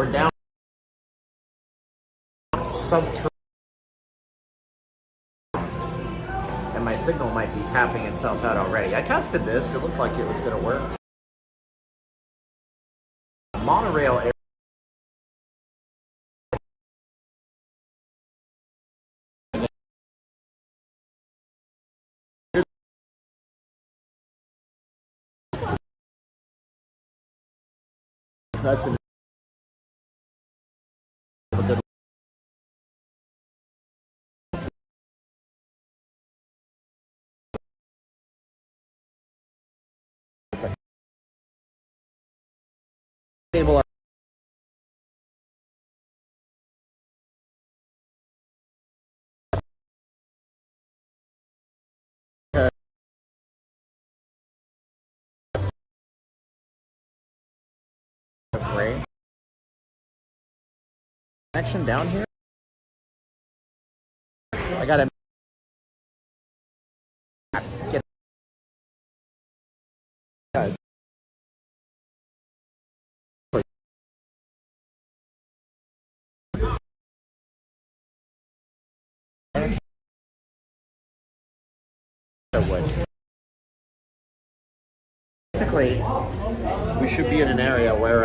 We're down subterranean, and my signal might be tapping itself out already. I tested this. It looked like it was going to work. Monorail area. That's a good. Table. Frame. Connection down here. I gotta get guys. Technically, we should be in an area where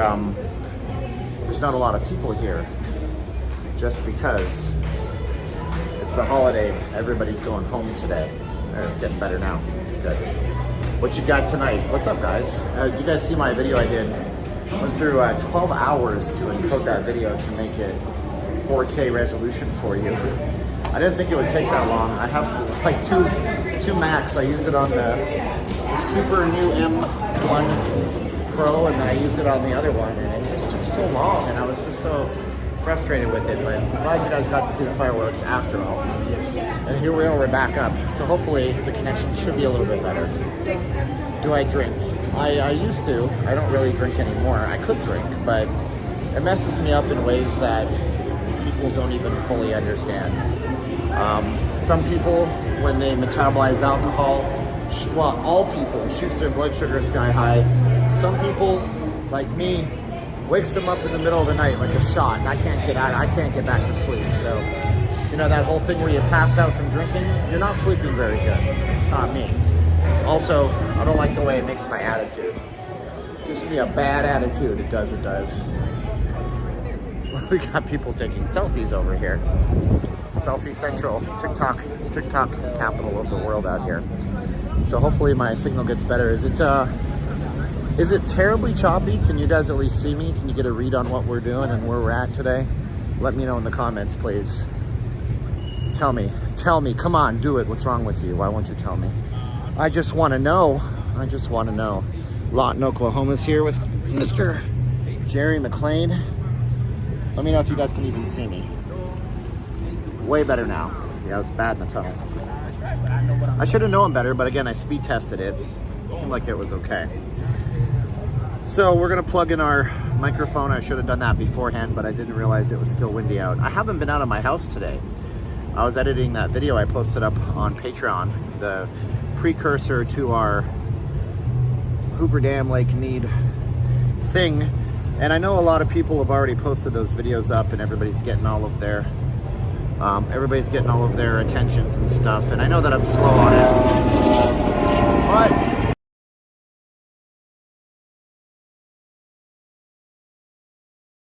there's not a lot of people here, just because it's the holiday. Everybody's going home today. It's getting better now. It's good. What you got tonight? What's up, guys? You guys see my video I did? Went through 12 hours to encode that video to make it 4K resolution for you. I didn't think it would take that long. I have like two Macs. I use it on the super new M1 Pro, and then I use it on the other one, and it just took so long, and I was just so frustrated with it. But I'm glad you guys got to see the fireworks after all. And here we are, we're back up. So hopefully the connection should be a little bit better. Do I drink? I used to. I don't really drink anymore. I could drink, but it messes me up in ways that people don't even fully understand. Some people, when they metabolize alcohol, well, all people, shoots their blood sugar sky high. Some people, like me, wakes them up in the middle of the night like a shot, and I can't get out. I can't get back to sleep. So, you know, that whole thing where you pass out from drinking, you're not sleeping very good. It's not me. Also, I don't like the way it makes my attitude. It gives me a bad attitude. It does. We got people taking selfies over here. Selfie Central, TikTok capital of the world out here. So hopefully my signal gets better. Is it terribly choppy? Can you guys at least see me? Can you get a read on what we're doing and where we're at today? Let me know in the comments, please. Tell me, come on, do it. What's wrong with you? Why won't you tell me? I just want to know. Lawton, Oklahoma's here with Mr. Jerry McLean. Let me know if you guys can even see me. Way better now. Yeah, it was bad in the tunnel. I should have known better, but again, I speed tested it. Seemed like it was okay. So we're gonna plug in our microphone. I should have done that beforehand, but I didn't realize it was still windy out. I haven't been out of my house today. I was editing that video I posted up on Patreon, the precursor to our Hoover Dam Lake Mead thing. And I know a lot of people have already posted those videos up, and everybody's getting all of their attentions and stuff. And I know that I'm slow on it, but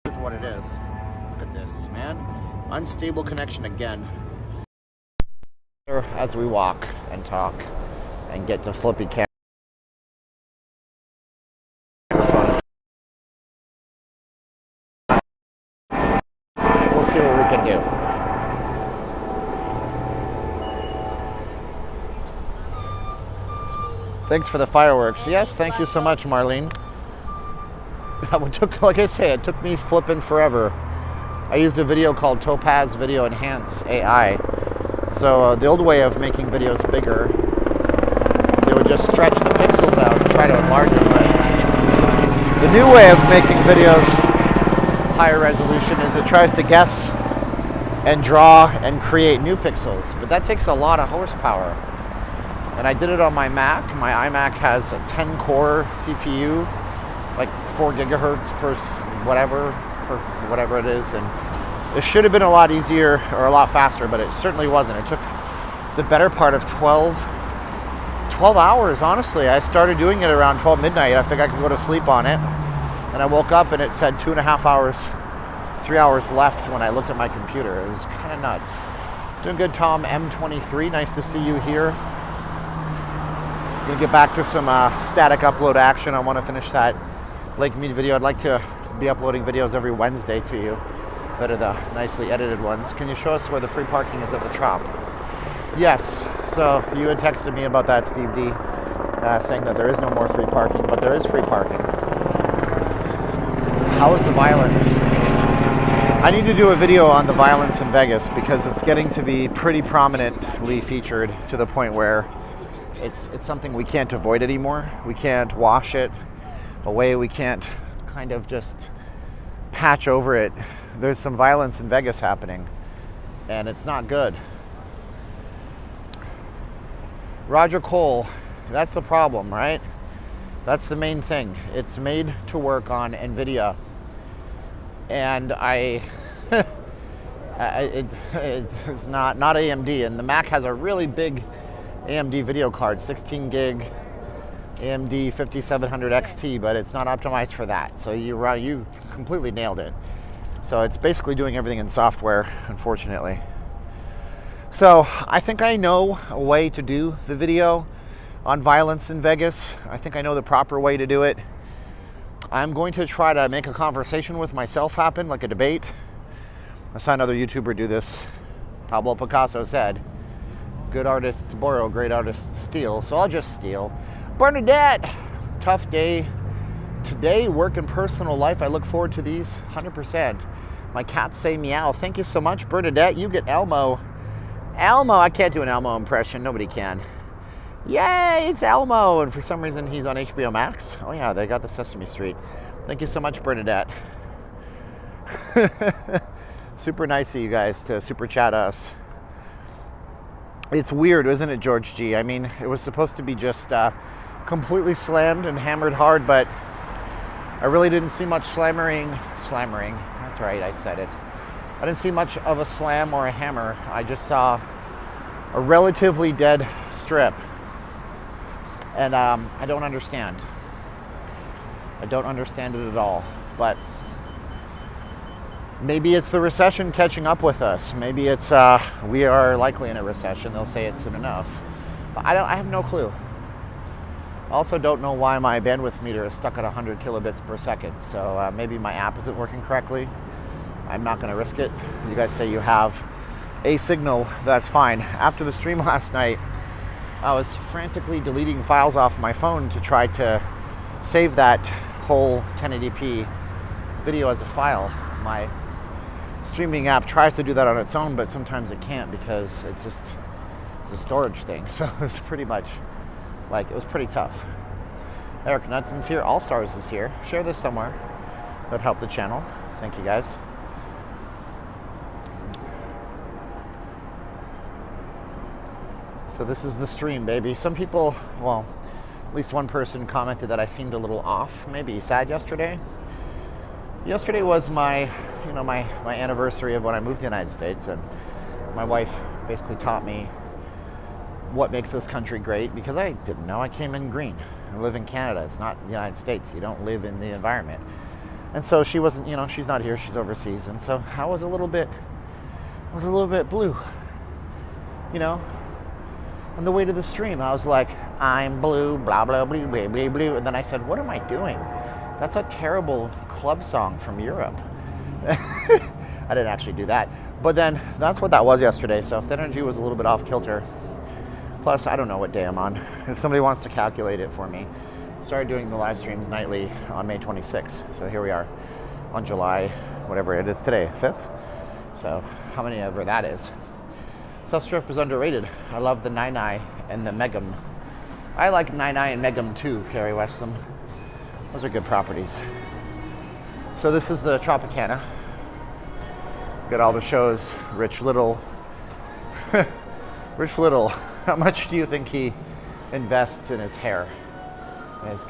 it is what it is. Look at this, man. Unstable connection again. As we walk and talk and get to flippy camera. We'll see what we can do. Thanks for the fireworks. Yes, thank you so much, Marlene. Like I say, it took me flipping forever. I used a video called Topaz Video Enhance AI. So the old way of making videos bigger, they would just stretch the pixels out and try to enlarge them. But the new way of making videos higher resolution is it tries to guess and draw and create new pixels. But that takes a lot of horsepower. And I did it on my Mac. My iMac has a 10-core CPU, like 4 gigahertz per whatever per whatever it is, and it should have been a lot easier or a lot faster, but it certainly wasn't. It took the better part of 12 hours, honestly. I started doing it around 12 midnight. I think I could go to sleep on it, and I woke up and it said 2.5 hours, 3 hours left when I looked at my computer. It was kind of nuts. Doing good, Tom M23. Nice to see you here. Gonna get back to some static upload action. I want to finish that Lake Mead video. I'd like to be uploading videos every Wednesday to you that are the nicely edited ones. Can you show us where the free parking is at the Trop? Yes. So you had texted me about that, Steve D, saying that there is no more free parking, but there is free parking. How is the violence? I need to do a video on the violence in Vegas because it's getting to be pretty prominently featured to the point where it's something we can't avoid anymore. We can't wash it away. We can't kind of just patch over it. There's some violence in Vegas happening, and it's not good. Roger Cole, that's the problem, right? That's the main thing. It's made to work on NVIDIA, and it's not AMD, and the Mac has a really big AMD video card, 16 gig AMD 5700 XT, but it's not optimized for that. So you completely nailed it. So it's basically doing everything in software, unfortunately. So I think I know a way to do the video on violence in Vegas. I think I know the proper way to do it. I'm going to try to make a conversation with myself happen, like a debate. I saw another YouTuber do this. Pablo Picasso said, good artists borrow, great artists steal. So I'll just steal. Bernadette, tough day today, work and personal life. I look forward to these 100%. My cats say meow. Thank you so much, Bernadette. You get Elmo. Elmo, I can't do an Elmo impression. Nobody can. Yay, it's Elmo. And for some reason, he's on HBO Max. Oh yeah, they got the Sesame Street. Thank you so much, Bernadette. Super nice of you guys to super chat us. It's weird, isn't it, George G? I mean, it was supposed to be just completely slammed and hammered hard, but I really didn't see much slammering. That's right, I said it. I didn't see much of a slam or a hammer. I just saw a relatively dead strip. And I don't understand. I don't understand it at all. But maybe it's the recession catching up with us. Maybe it's we are likely in a recession. They'll say it soon enough. But I have no clue. I also don't know why my bandwidth meter is stuck at 100 kilobits per second. So maybe my app isn't working correctly. I'm not going to risk it. You guys say you have a signal. That's fine. After the stream last night, I was frantically deleting files off my phone to try to save that whole 1080p video as a file. My streaming app tries to do that on its own, but sometimes it can't because it's a storage thing. So it was pretty much like, it was pretty tough. Eric Knutson's here. All Stars is here. Share this somewhere. That would help the channel. Thank you guys. So this is the stream, baby. Some people, well, at least one person commented that I seemed a little off, maybe sad yesterday. Yesterday was my anniversary of when I moved to the United States, and my wife basically taught me what makes this country great, because I didn't know. I came in green. I live in Canada. It's not the United States. You don't live in the environment. And so she wasn't, she's not here. She's overseas. And so I was a little bit blue, On the way to the stream, I was like, I'm blue, blah, blah, blue, blue, blue, blue. And then I said, what am I doing? That's a terrible club song from Europe. I didn't actually do that. But then that's what that was yesterday. So if the energy was a little bit off kilter, plus I don't know what day I'm on. If somebody wants to calculate it for me, I started doing the live streams nightly on May 26th. So here we are on July, whatever it is today, 5th. So how many ever that is. Self-strip is underrated. I love the Nai and the Megum. I like Nai and Megum too, Carrie Westham. Those are good properties. So this is the Tropicana. Got all the shows. Rich Little. Rich Little. How much do you think he invests in his hair? In his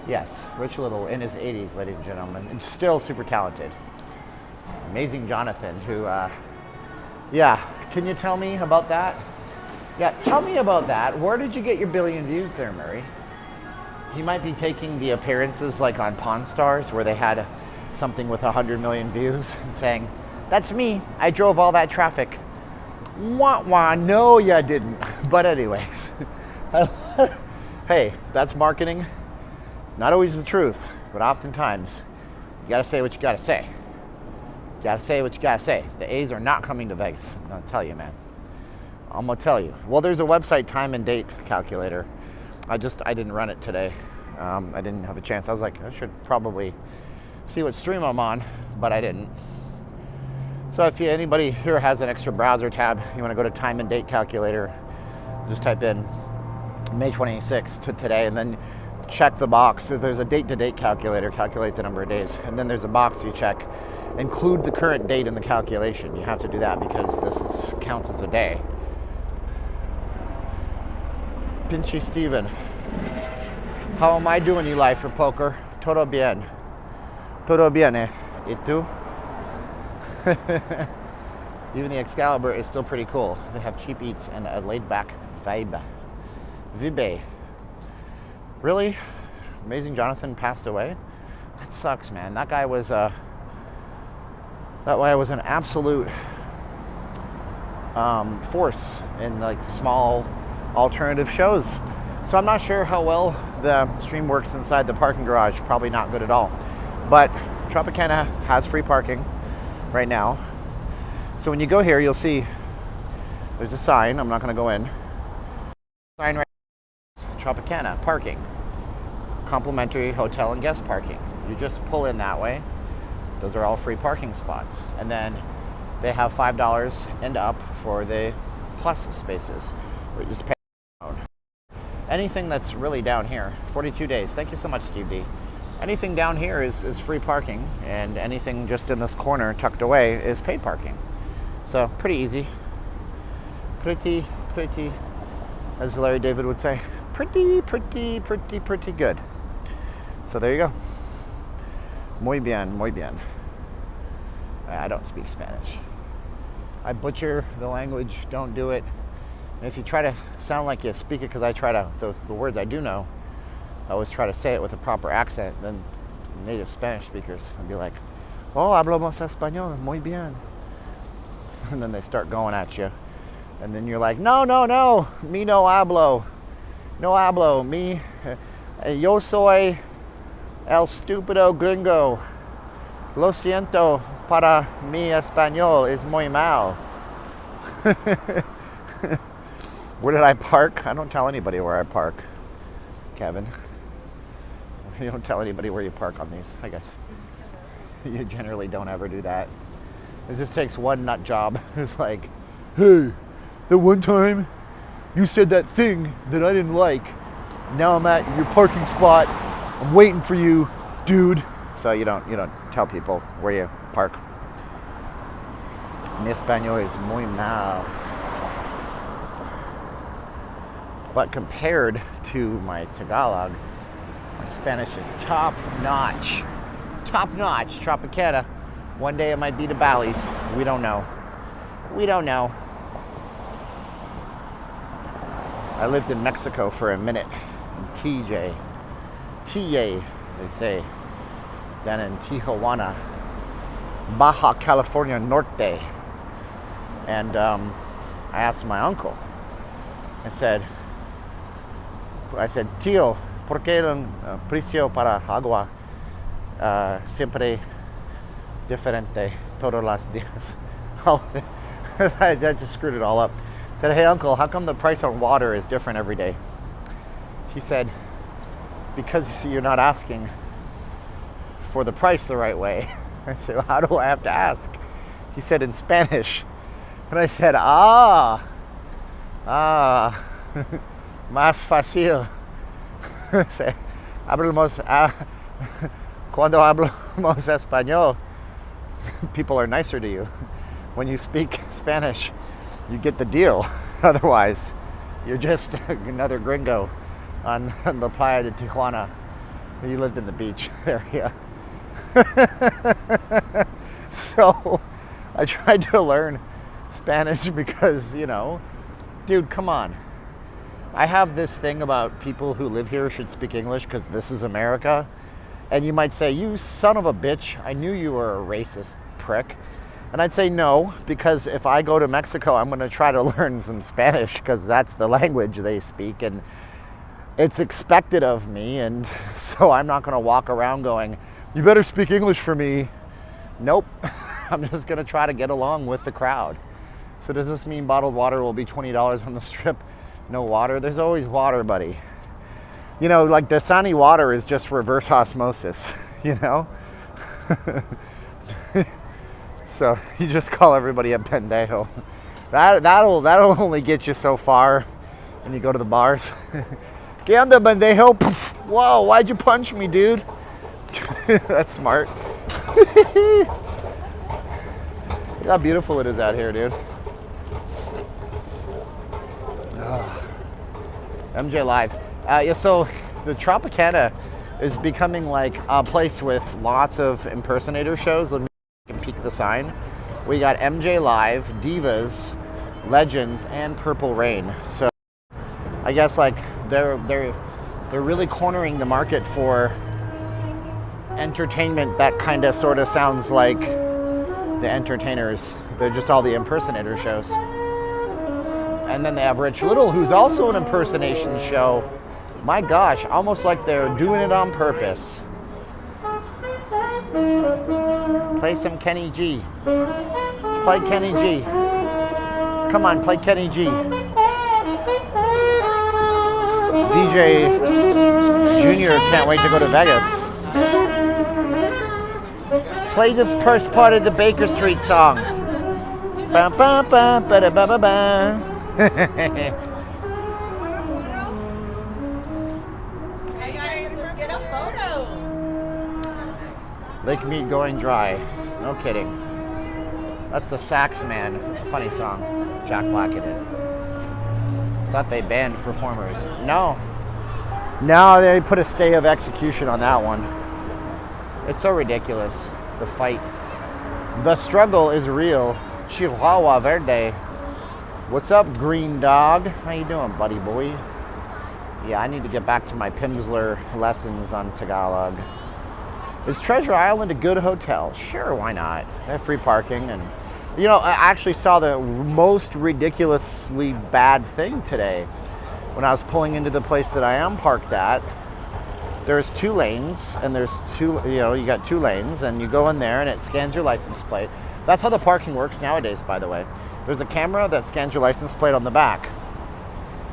Yes, Rich Little in his 80s, ladies and gentlemen, and still super talented. Amazing Jonathan, who, yeah, can you tell me about that? Yeah, tell me about that. Where did you get your billion views there, Murray? He might be taking the appearances like on Pawn Stars, where they had something with 100 million views and saying, that's me, I drove all that traffic. Wah wah, no you didn't. But anyways, hey, that's marketing. It's not always the truth, but oftentimes you gotta say what you gotta say. You gotta say what you gotta say. The A's are not coming to Vegas. I'm gonna tell you, man. I'm gonna tell you. Well, there's a website time and date calculator. I didn't run it today. I didn't have a chance. I was like, I should probably see what stream I'm on, but I didn't. So if anybody here has an extra browser tab, you want to go to time and date calculator, just type in May 26th to today, and then check the box. So there's a date-to-date calculator, calculate the number of days, and then there's a box you check, include the current date in the calculation. You have to do that because this counts as a day. Pinchy Steven, how am I doing, Eli, for poker? Todo bien. Todo bien, eh? ¿Y tú? Even the Excalibur is still pretty cool. They have cheap eats and a laid-back vibe. Really? Amazing Jonathan passed away? That sucks, man. That guy was an absolute force in like small alternative shows. So I'm not sure how well the stream works inside the parking garage. Probably not good at all. But Tropicana has free parking right now. So when you go here, you'll see there's a sign. I'm not going to go in. Sign right now. Tropicana parking. Complimentary hotel and guest parking. You just pull in that way. Those are all free parking spots. And then they have $5 and up for the plus spaces. Where you just pay. Anything that's really down here, 42 days. Thank you so much, Steve D. Anything down here is free parking, and anything just in this corner tucked away is paid parking. So pretty easy. Pretty, as Larry David would say, pretty good. So there you go. Muy bien, muy bien. I don't speak Spanish. I butcher the language, don't do it. And if you try to sound like you speak it, because I try to, the words I do know, I always try to say it with a proper accent, then native Spanish speakers would be like, oh, hablamos español, muy bien. And then they start going at you. And then you're like, no, me no hablo. No hablo, me, yo soy el estúpido gringo. Lo siento, para mi español es muy mal. Where did I park? I don't tell anybody where I park, Kevin. You don't tell anybody where you park on these, I guess. You generally don't ever do that. It just takes one nut job. It's like, hey, that one time you said that thing that I didn't like. Now I'm at your parking spot. I'm waiting for you, dude. So you don't tell people where you park. Mi español es muy mal. But compared to my Tagalog, my Spanish is top notch. Top notch, Tropicana. One day it might be the Bally's. We don't know. I lived in Mexico for a minute. In TJ, as they say, down in Tijuana, Baja California Norte. And I asked my uncle. I said, tío, ¿por qué el precio para agua siempre diferente todos los días? I just screwed it all up. I said, hey uncle, how come the price on water is different every day? He said, because you see, you're not asking for the price the right way. I said, well, how do I have to ask? He said, in Spanish. And I said, más fácil. Cuando hablamos español, people are nicer to you. When you speak Spanish, you get the deal. Otherwise, you're just another gringo on the playa de Tijuana. He lived in the beach area. So I tried to learn Spanish because, you know, dude, come on. I have this thing about people who live here should speak English because this is America. And you might say, you son of a bitch, I knew you were a racist prick. And I'd say no, because if I go to Mexico, I'm going to try to learn some Spanish because that's the language they speak. And it's expected of me, and so I'm not going to walk around going, you better speak English for me. Nope. I'm just going to try to get along with the crowd. So does this mean bottled water will be $20 on the strip? No water? There's always water, buddy. You know, like Dasani water is just reverse osmosis, you know? So you just call everybody a pendejo. That'll only get you so far when you go to the bars. ¿Qué onda, pendejo? Whoa, why'd you punch me, dude? That's smart. Look how beautiful it is out here, dude. MJ Live. Yeah, so the Tropicana is becoming like a place with lots of impersonator shows. Let me peek the sign. We got MJ Live, Divas, Legends, and Purple Rain. So I guess like they're really cornering the market for entertainment that kind of sort of sounds like the entertainers. They're just all the impersonator shows. And then they have Rich Little, who's also an impersonation show. My gosh, almost like they're doing it on purpose. Play some Kenny G. Play Kenny G. Come on, play Kenny G. DJ Junior can't wait to go to Vegas. Play the first part of the Baker Street song. Ba ba ba ba ba ba ba. Hey guys, let's get a photo. Lake Mead going dry. No kidding. That's the Sax Man. It's a funny song. Jack Black in it. Thought they banned performers. No, they put a stay of execution on that one. It's so ridiculous. The fight. The struggle is real. Chihuahua Verde. What's up, green dog? How you doing, buddy boy? Yeah, I need to get back to my Pimsleur lessons on Tagalog. Is Treasure Island a good hotel? Sure, why not? They have free parking, and you know, I actually saw the most ridiculously bad thing today. When I was pulling into the place that I am parked at, there's 2 lanes, and there's you got 2 lanes, and you go in there and it scans your license plate. That's how the parking works nowadays, by the way. There's a camera that scans your license plate on the back,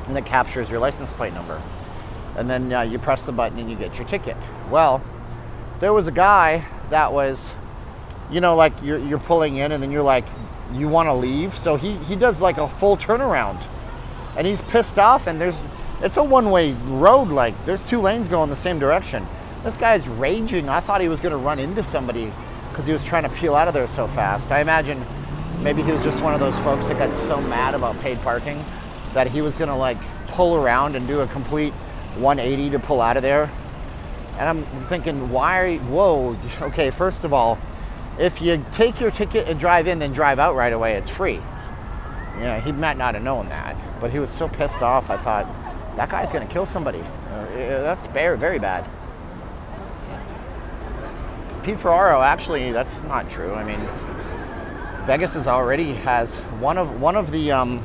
and it captures your license plate number. And then you press the button and you get your ticket. Well, there was a guy that was, you know, like you're pulling in and then you're like, you want to leave. So he does like a full turnaround, and he's pissed off, and it's a one-way road. Like there's 2 lanes going the same direction. This guy's raging. I thought he was going to run into somebody because he was trying to peel out of there so fast. I imagine maybe he was just one of those folks that got so mad about paid parking that he was going to like pull around and do a complete 180 to pull out of there. And I'm thinking, whoa, okay, first of all, if you take your ticket and drive in, then drive out right away, it's free. Yeah, he might not have known that, but he was so pissed off, I thought, that guy's gonna kill somebody. That's very, very bad. Pete Ferraro, actually, that's not true. I mean, Vegas already has one of the,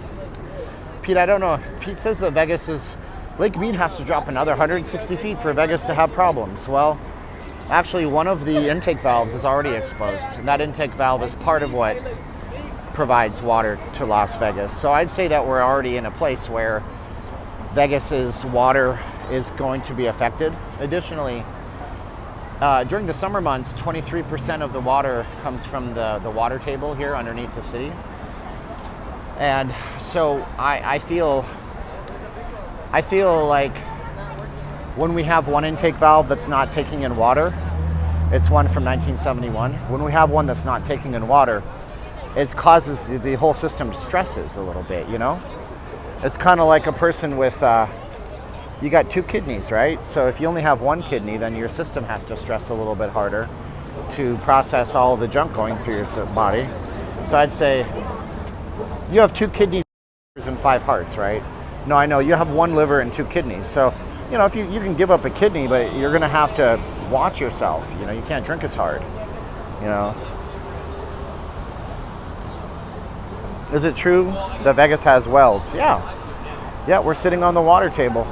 Pete, I don't know, Pete says that Lake Mead has to drop another 160 feet for Vegas to have problems. Well, actually, one of the intake valves is already exposed, and that intake valve is part of what provides water to Las Vegas. So I'd say that we're already in a place where Vegas's water is going to be affected. Additionally, during the summer months, 23% of the water comes from the water table here underneath the city. And so I feel like when we have one intake valve that's not taking in water, it's one from 1971. When we have one that's not taking in water, it causes the whole system stresses a little bit, you know? It's kind of like a person with, you got 2 kidneys, right? So if you only have 1 kidney, then your system has to stress a little bit harder to process all of the junk going through your body. So I'd say you have 2 kidneys and 5 hearts, right? No, I know you have 1 liver and 2 kidneys. So, you know, if you can give up a kidney, but you're gonna have to watch yourself. You know, you can't drink as hard, you know. Is it true that Vegas has wells? Yeah. Yeah, we're sitting on the water table.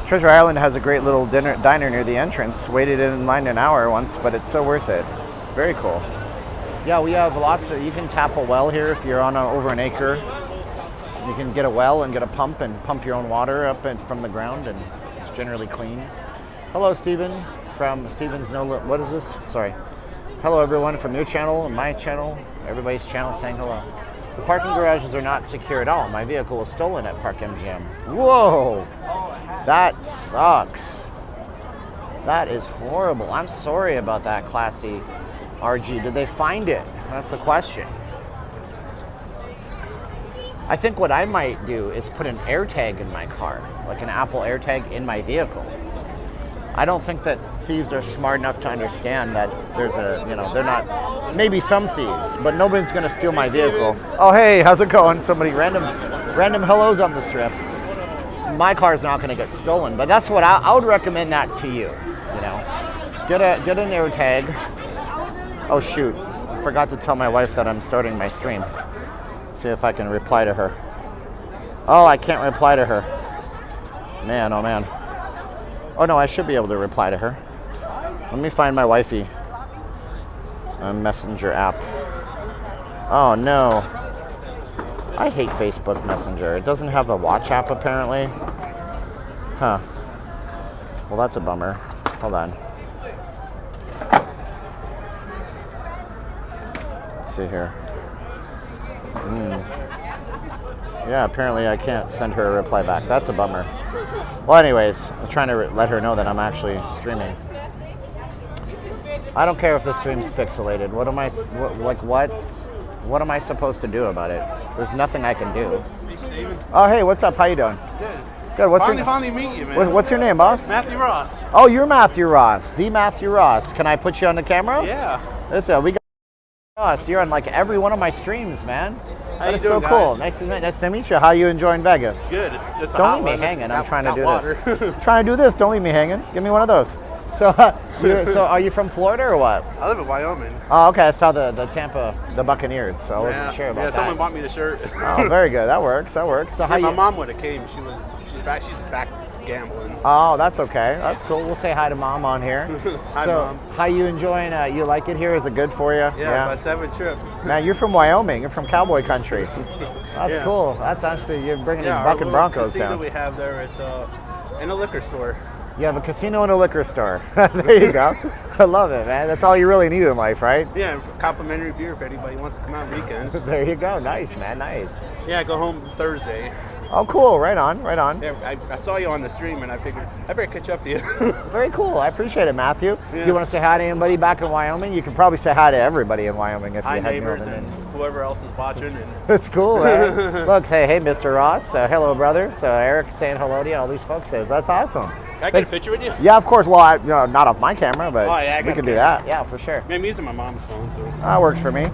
Treasure Island has a great little diner near the entrance. Waited in line an hour once, but it's so worth it. Very cool. Yeah, we have lots of, you can tap a well here if you're on over an acre. You can get a well and get a pump and pump your own water up from the ground, and it's generally clean. Hello, Stephen from Stephen's what is this? Sorry. Hello, everyone from your channel and my channel, everybody's channel saying hello. The parking garages are not secure at all. My vehicle was stolen at Park MGM. Whoa, that sucks. That is horrible. I'm sorry about that, Classy RG. Did they find it? That's the question. I think what I might do is put an AirTag in my car, like an Apple AirTag in my vehicle. I don't think that thieves are smart enough to understand that there's a, you know, they're not, maybe some thieves, but nobody's gonna steal my vehicle. Oh, hey, how's it going? Somebody, random hellos on the strip. My car's not gonna get stolen, but that's what I would recommend that to you, you know. Get an AirTag. Oh shoot, I forgot to tell my wife that I'm starting my stream. See if I can reply to her. Oh, I can't reply to her. Man, oh man. Oh no, I should be able to reply to her. Let me find my wifey. Messenger app. Oh no. I hate Facebook Messenger. It doesn't have a watch app apparently. Huh. Well, that's a bummer. Hold on. Let's see here. Yeah, apparently I can't send her a reply back. That's a bummer. Well, anyways, I'm trying to let her know that I'm actually streaming. I don't care if the stream's pixelated. What am I, what am I supposed to do about it? There's nothing I can do. Hey, Steven. Oh, hey, what's up? How you doing? Good. Good. What's Finally meet you, man. What's your name, boss? Matthew Ross. Oh, you're Matthew Ross, the Matthew Ross. Can I put you on the camera? Yeah. Listen, we got Ross. You're on like every one of my streams, man. That is so doing, cool. guys? Nice to meet you. How are you enjoying Vegas? Good. It's just Don't leave me hanging. I'm trying to do this. I'm trying to do this. Don't leave me hanging. Give me one of those. So, so are you from Florida or what? I live in Wyoming. Oh, okay. I saw the Tampa, the Buccaneers, so I wasn't sure about that. Yeah, someone bought me the shirt. Oh, very good. That works. That works. So how my you? mom would have came. She's back gambling. Oh, that's okay. That's cool. We'll say hi to Mom on here. Hi, so, Mom. How you enjoying? You like it here? Is it good for you? Yeah, my 7th trip. Man, you're from Wyoming. You're from cowboy country. That's Yeah. cool. That's actually, you're bringing in Our bucking little Broncos casino down. we have there, it's in a liquor store. You have a casino and a liquor store. There you go. I love it, man. That's all you really need in life, right? Yeah, and complimentary beer if anybody wants to come out weekends. There you go. Nice, man. Nice. Yeah, I go home Thursday. Oh, cool. Right on. Right on. Yeah, I saw you on the stream and I figured I better catch up to you. Very cool. I appreciate it, Matthew. Yeah. Do you want to say hi to anybody back in Wyoming? You can probably say hi to everybody in Wyoming if Hi, you had neighbors known and them. whoever else is watching. And That's cool, man. Look, hey, Mr. Ross. Hello, brother. So Eric saying hello to you. All these folks say that's awesome. Can I get a picture with you? Yeah, of course. Well, not off my camera, but Oh, yeah, I we got can a do camera. that. Yeah, for sure. Man, I'm using my mom's phone, so. That works for me.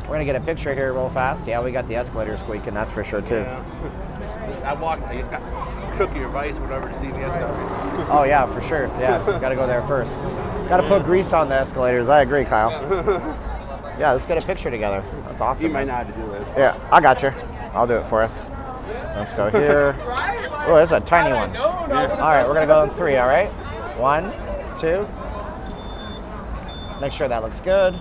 We're gonna get a picture here real fast. Yeah, we got the escalator squeaking. That's for sure too. Yeah. I took your advice, whatever, to see the escalators. Oh yeah, for sure. Yeah, got to go there first. Got to put grease on the escalators. I agree, Kyle. Yeah, let's get a picture together. That's awesome. You might man. not have to do this. Yeah, I got you. I'll do it for us. Let's go here. Oh, that's a tiny one. Yeah. All right, we're gonna go in 3. All right, 1, 2. Make sure that looks good.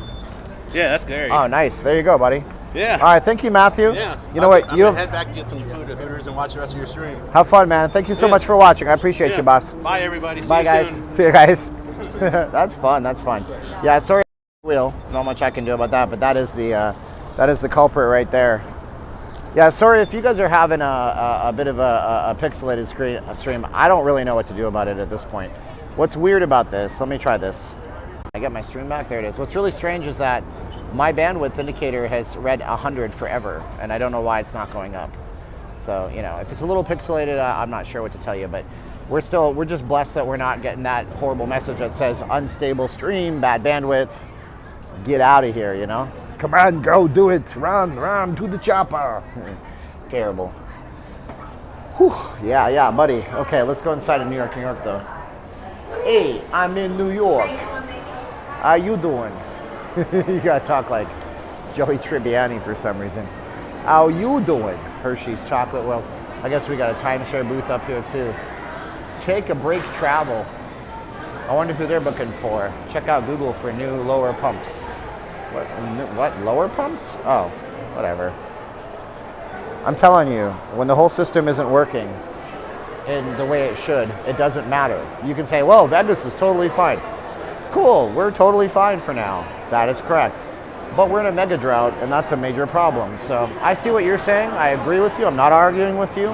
Yeah, that's good. Oh, nice. There you go, buddy. Yeah. All right, thank you, Matthew. Yeah. You know what? I'm You gonna head back and get some food at Hooters and watch the rest of your stream. have fun, man. Thank you so much for watching. I appreciate you, boss. Bye, everybody. See Bye, you guys. soon. See you guys. That's fun. That's fun. Yeah, sorry, wheel. Not much I can do about that, but that is the culprit right there. Yeah, sorry if you guys are having a bit of a pixelated stream. I don't really know what to do about it at this point. What's weird about this? Let me try this. I get my stream back. There it is. What's really strange is that my bandwidth indicator has read 100 forever, and I don't know why it's not going up. So, you know, if it's a little pixelated, I'm not sure what to tell you, but we're just blessed that we're not getting that horrible message that says unstable stream, bad bandwidth, get out of here, you know? Come on, go do it, run to the chopper. Terrible. Whew, yeah, buddy. Okay, let's go inside of New York, though. Hey, I'm in New York. How you doing? You gotta talk like Joey Tribbiani for some reason. How you doing? Hershey's chocolate. Well, I guess we got a timeshare booth up here too. Take a break travel. I wonder who they're booking for. Check out Google for new lower pumps. What? Lower pumps? Oh, whatever. I'm telling you, when the whole system isn't working in the way it should, it doesn't matter. You can say, well, Vegas is totally fine. Cool, we're totally fine for now. That is correct. But we're in a mega drought, and that's a major problem. So I see what you're saying. I agree with you. I'm not arguing with you.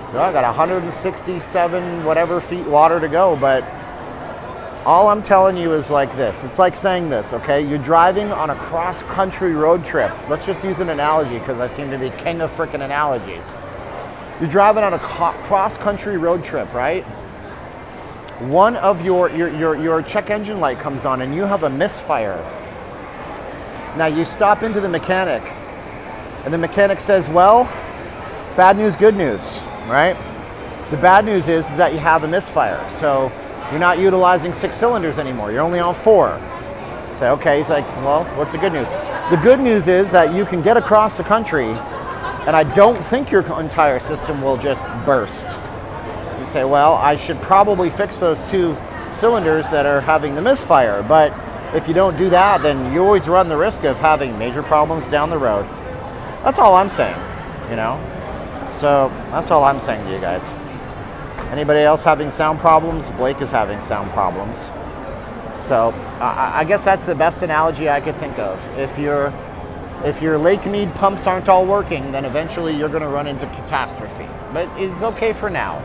I got 167 whatever feet water to go, but all I'm telling you is like this. It's like saying this, okay? You're driving on a cross-country road trip. Let's just use an analogy because I seem to be king of frickin' analogies. You're driving on a cross-country road trip, right? One of your check engine light comes on and you have a misfire. Now you stop into the mechanic and the mechanic says, well, bad news, good news, right? The bad news is that you have a misfire. So you're not utilizing 6 cylinders anymore. You're only on 4. Say, okay, he's like, well, what's the good news? The good news is that you can get across the country and I don't think your entire system will just burst. You say, well, I should probably fix those 2 cylinders that are having the misfire. But if you don't do that, then you always run the risk of having major problems down the road. That's all I'm saying, you know? So that's all I'm saying to you guys. Anybody else having sound problems? Blake is having sound problems. So I guess that's the best analogy I could think of. If your Lake Mead pumps aren't all working, then eventually you're going to run into catastrophe. But it's okay for now.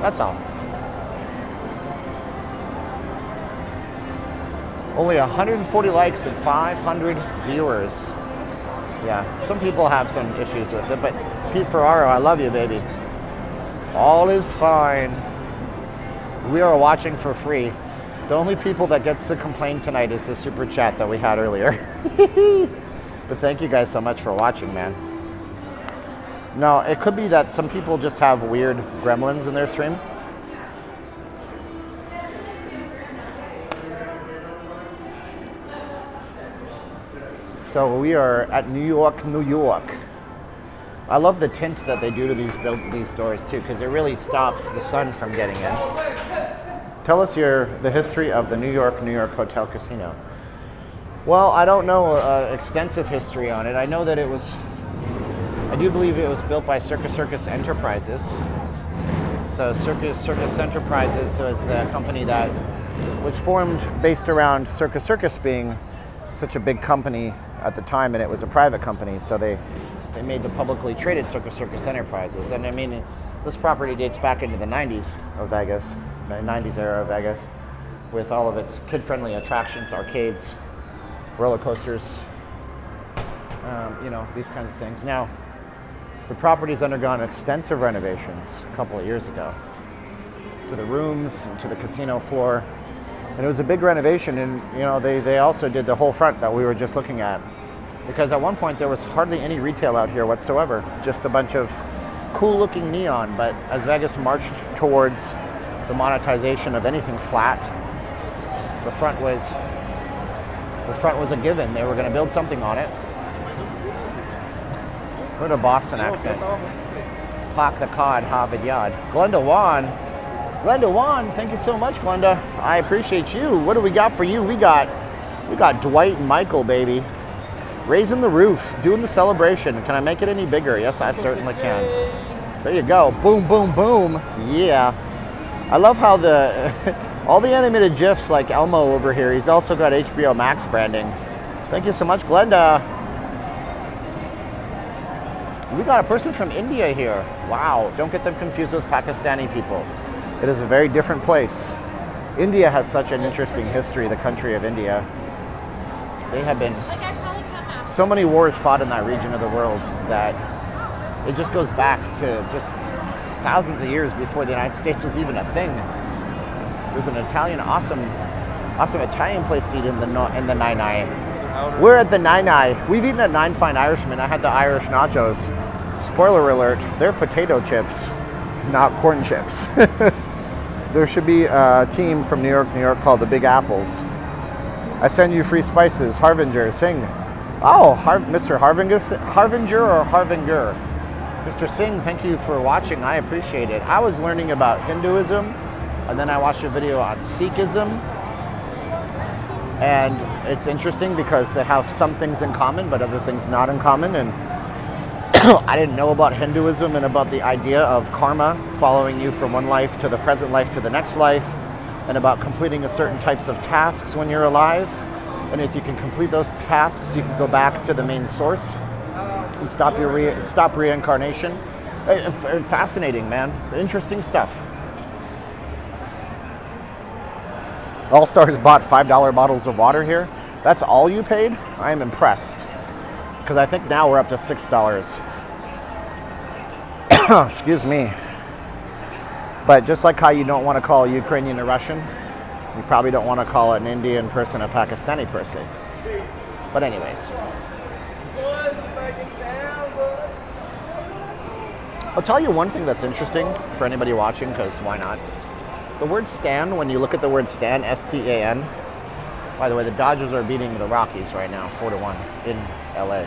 That's all. Only 140 likes and 500 viewers. Yeah, some people have some issues with it, but Pete Ferraro, I love you, baby. All is fine. We are watching for free. The only people that gets to complain tonight is the super chat that we had earlier. But thank you guys so much for watching, man. No, it could be that some people just have weird gremlins in their stream. So we are at New York, New York. I love the tint that they do to these doors too, because it really stops the sun from getting in. Tell us the history of the New York Hotel Casino. Well, I don't know extensive history on it. I know that I do believe it was built by Circus Enterprises. So Circus Enterprises was the company that was formed based around Circus being such a big company at the time, and it was a private company, so they made the publicly traded Circus Enterprises. And I mean, this property dates back into the 90s of Vegas, the 90s era of Vegas, with all of its kid-friendly attractions, arcades, roller coasters, you know, these kinds of things. Now, the property's undergone extensive renovations a couple of years ago to the rooms and to the casino floor. And it was a big renovation, and you know, they also did the whole front that we were just looking at. Because at one point there was hardly any retail out here whatsoever, just a bunch of cool looking neon. But as Vegas marched towards the monetization of anything flat, the front was a given. They were going to build something on it. Heard a Boston accent. Clock the cod, Harvard Yard. Glenda Wan, thank you so much, Glenda. I appreciate you. What do we got for you? We got Dwight and Michael, baby. Raising the roof, doing the celebration. Can I make it any bigger? Yes, I certainly can. There you go. Boom, boom, boom. Yeah. I love how all the animated GIFs, like Elmo over here, he's also got HBO Max branding. Thank you so much, Glenda. We got a person from India here. Wow. Don't get them confused with Pakistani people. It is a very different place. India has such an interesting history, the country of India. They have been... So many wars fought in that region of the world that it just goes back to just thousands of years before the United States was even a thing. There's an Italian, awesome Italian place to eat in the Nai. We're at the Nai. We've eaten at Nine Fine Irishmen. I had the Irish nachos. Spoiler alert, they're potato chips, not corn chips. There should be a team from New York called the Big Apples. I send you free spices. Harvinger, sing. Oh, Mr. Harvinger or Harvinger? Mr. Singh, thank you for watching. I appreciate it. I was learning about Hinduism, and then I watched a video on Sikhism. And it's interesting because they have some things in common, but other things not in common. And I didn't know about Hinduism and about the idea of karma following you from one life to the present life to the next life, and about completing a certain types of tasks when you're alive. And if you can complete those tasks, you can go back to the main source and stop reincarnation. Fascinating, man. Interesting stuff. All Stars bought $5 bottles of water here. That's all you paid? I am impressed. Because I think now we're up to $6. Excuse me. But just like how you don't want to call a Ukrainian a Russian, you probably don't want to call an Indian person a Pakistani person. But anyways. I'll tell you one thing that's interesting for anybody watching, because why not? The word stan, when you look at the word stan, S-T-A-N. By the way, the Dodgers are beating the Rockies right now, 4-1 in LA.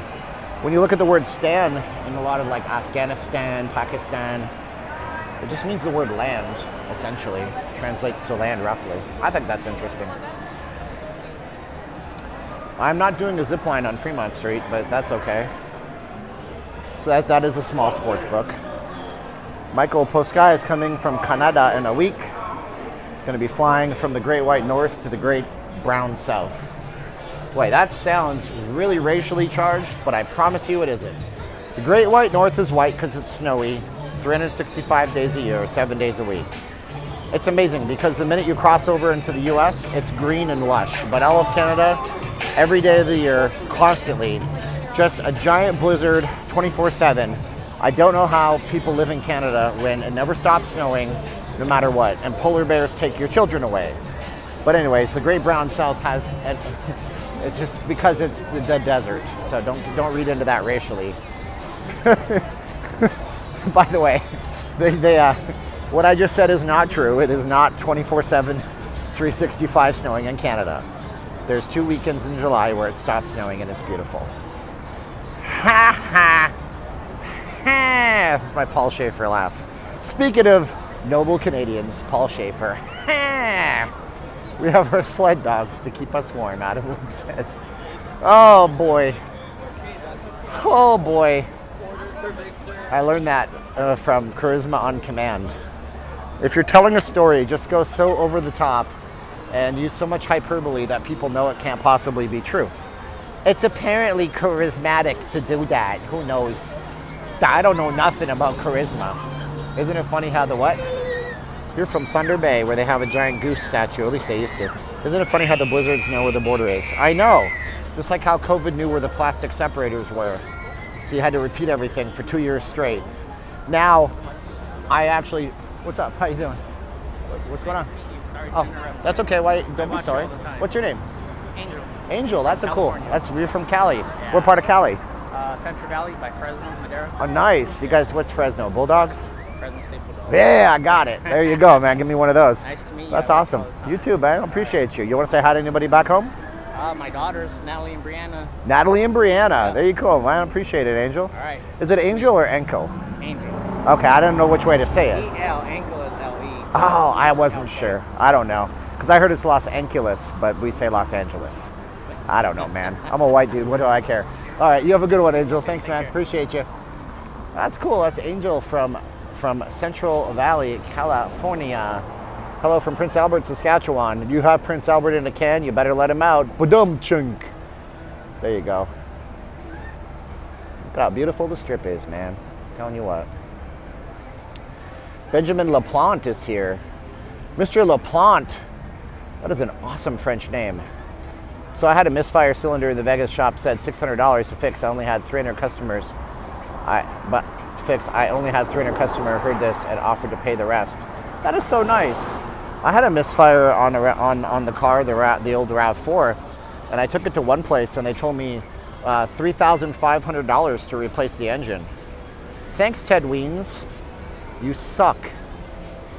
When you look at the word stan in a lot of like Afghanistan, Pakistan, it just means the word land, essentially. Translates to land roughly. I think that's interesting. I'm not doing a zip line on Fremont Street, but that's okay. So that is a small sports book. Michael Poskai is coming from Canada in a week. He's going to be flying from the Great White North to the Great Brown South. Wait, that sounds really racially charged, but I promise you it isn't. The Great White North is white because it's snowy, 365 days a year, 7 days a week. It's amazing because the minute you cross over into the US, it's green and lush. But all of Canada, every day of the year, constantly, just a giant blizzard 24/7. I don't know how people live in Canada when it never stops snowing, no matter what, and polar bears take your children away. But anyways, the Great Brown South has, it's just because it's the dead desert, so don't read into that racially. By the way, what I just said is not true. It is not 24/7, 365 snowing in Canada. There's 2 weekends in July where it stops snowing and it's beautiful. Ha ha! Ha! That's my Paul Schaefer laugh. Speaking of noble Canadians, Paul Schaefer. Ha! We have our sled dogs to keep us warm, Adam Luke says. Oh boy. Oh boy. I learned that from Charisma on Command. If you're telling a story, just go so over the top and use so much hyperbole that people know it can't possibly be true. It's apparently charismatic to do that. Who knows? I don't know nothing about charisma. Isn't it funny how the what? You're from Thunder Bay, where they have a giant goose statue. At least they used to. Isn't it funny how the blizzards know where the border is? I know. Just like how COVID knew where the plastic separators were. So you had to repeat everything for 2 years straight. Now, I actually... What's up? How you doing? What's going on? Sorry Oh, to interrupt. that's okay. Why? Don't be watch sorry. all the time. What's your name? Angel. Angel. That's a cool. California. You're from Cali. Yeah. What part of Cali? Central Valley by Fresno, Madera. Oh, nice. You guys, what's Fresno? Bulldogs? Fresno State Bulldogs. Yeah, I got it. There you go, man. Give me one of those. Nice to meet you. That's I watch awesome. all the time. You too, man. I appreciate you. You want to say hi to anybody back home? My daughters, Natalie and Brianna. Natalie and Brianna. There you go, man. I appreciate it, Angel. All right. Is it Angel or Enkel? Angel. Okay, I don't know which way to say it. E-L. Ankle is L-E. Oh, I wasn't sure. I don't know. Because I heard it's Los Angeles, but we say Los Angeles. I don't know, man. I'm a white dude. What do I care? All right, you have a good one, Angel. Thanks, man. Appreciate you. That's cool. That's Angel from Central Valley, California. Hello from Prince Albert, Saskatchewan. You have Prince Albert in a can, you better let him out. Badum chunk. There you go. Look how beautiful the strip is, man. I'm telling you what. Benjamin Laplante is here. Mr. Laplante. That is an awesome French name. So I had a misfire cylinder in the Vegas shop, said $600 to fix. I only had 300 customers. I only had 300 customers heard this and offered to pay the rest. That is so nice. I had a misfire on the car, the old RAV4, and I took it to one place and they told me $3,500 to replace the engine. Thanks, Ted Weens. You suck.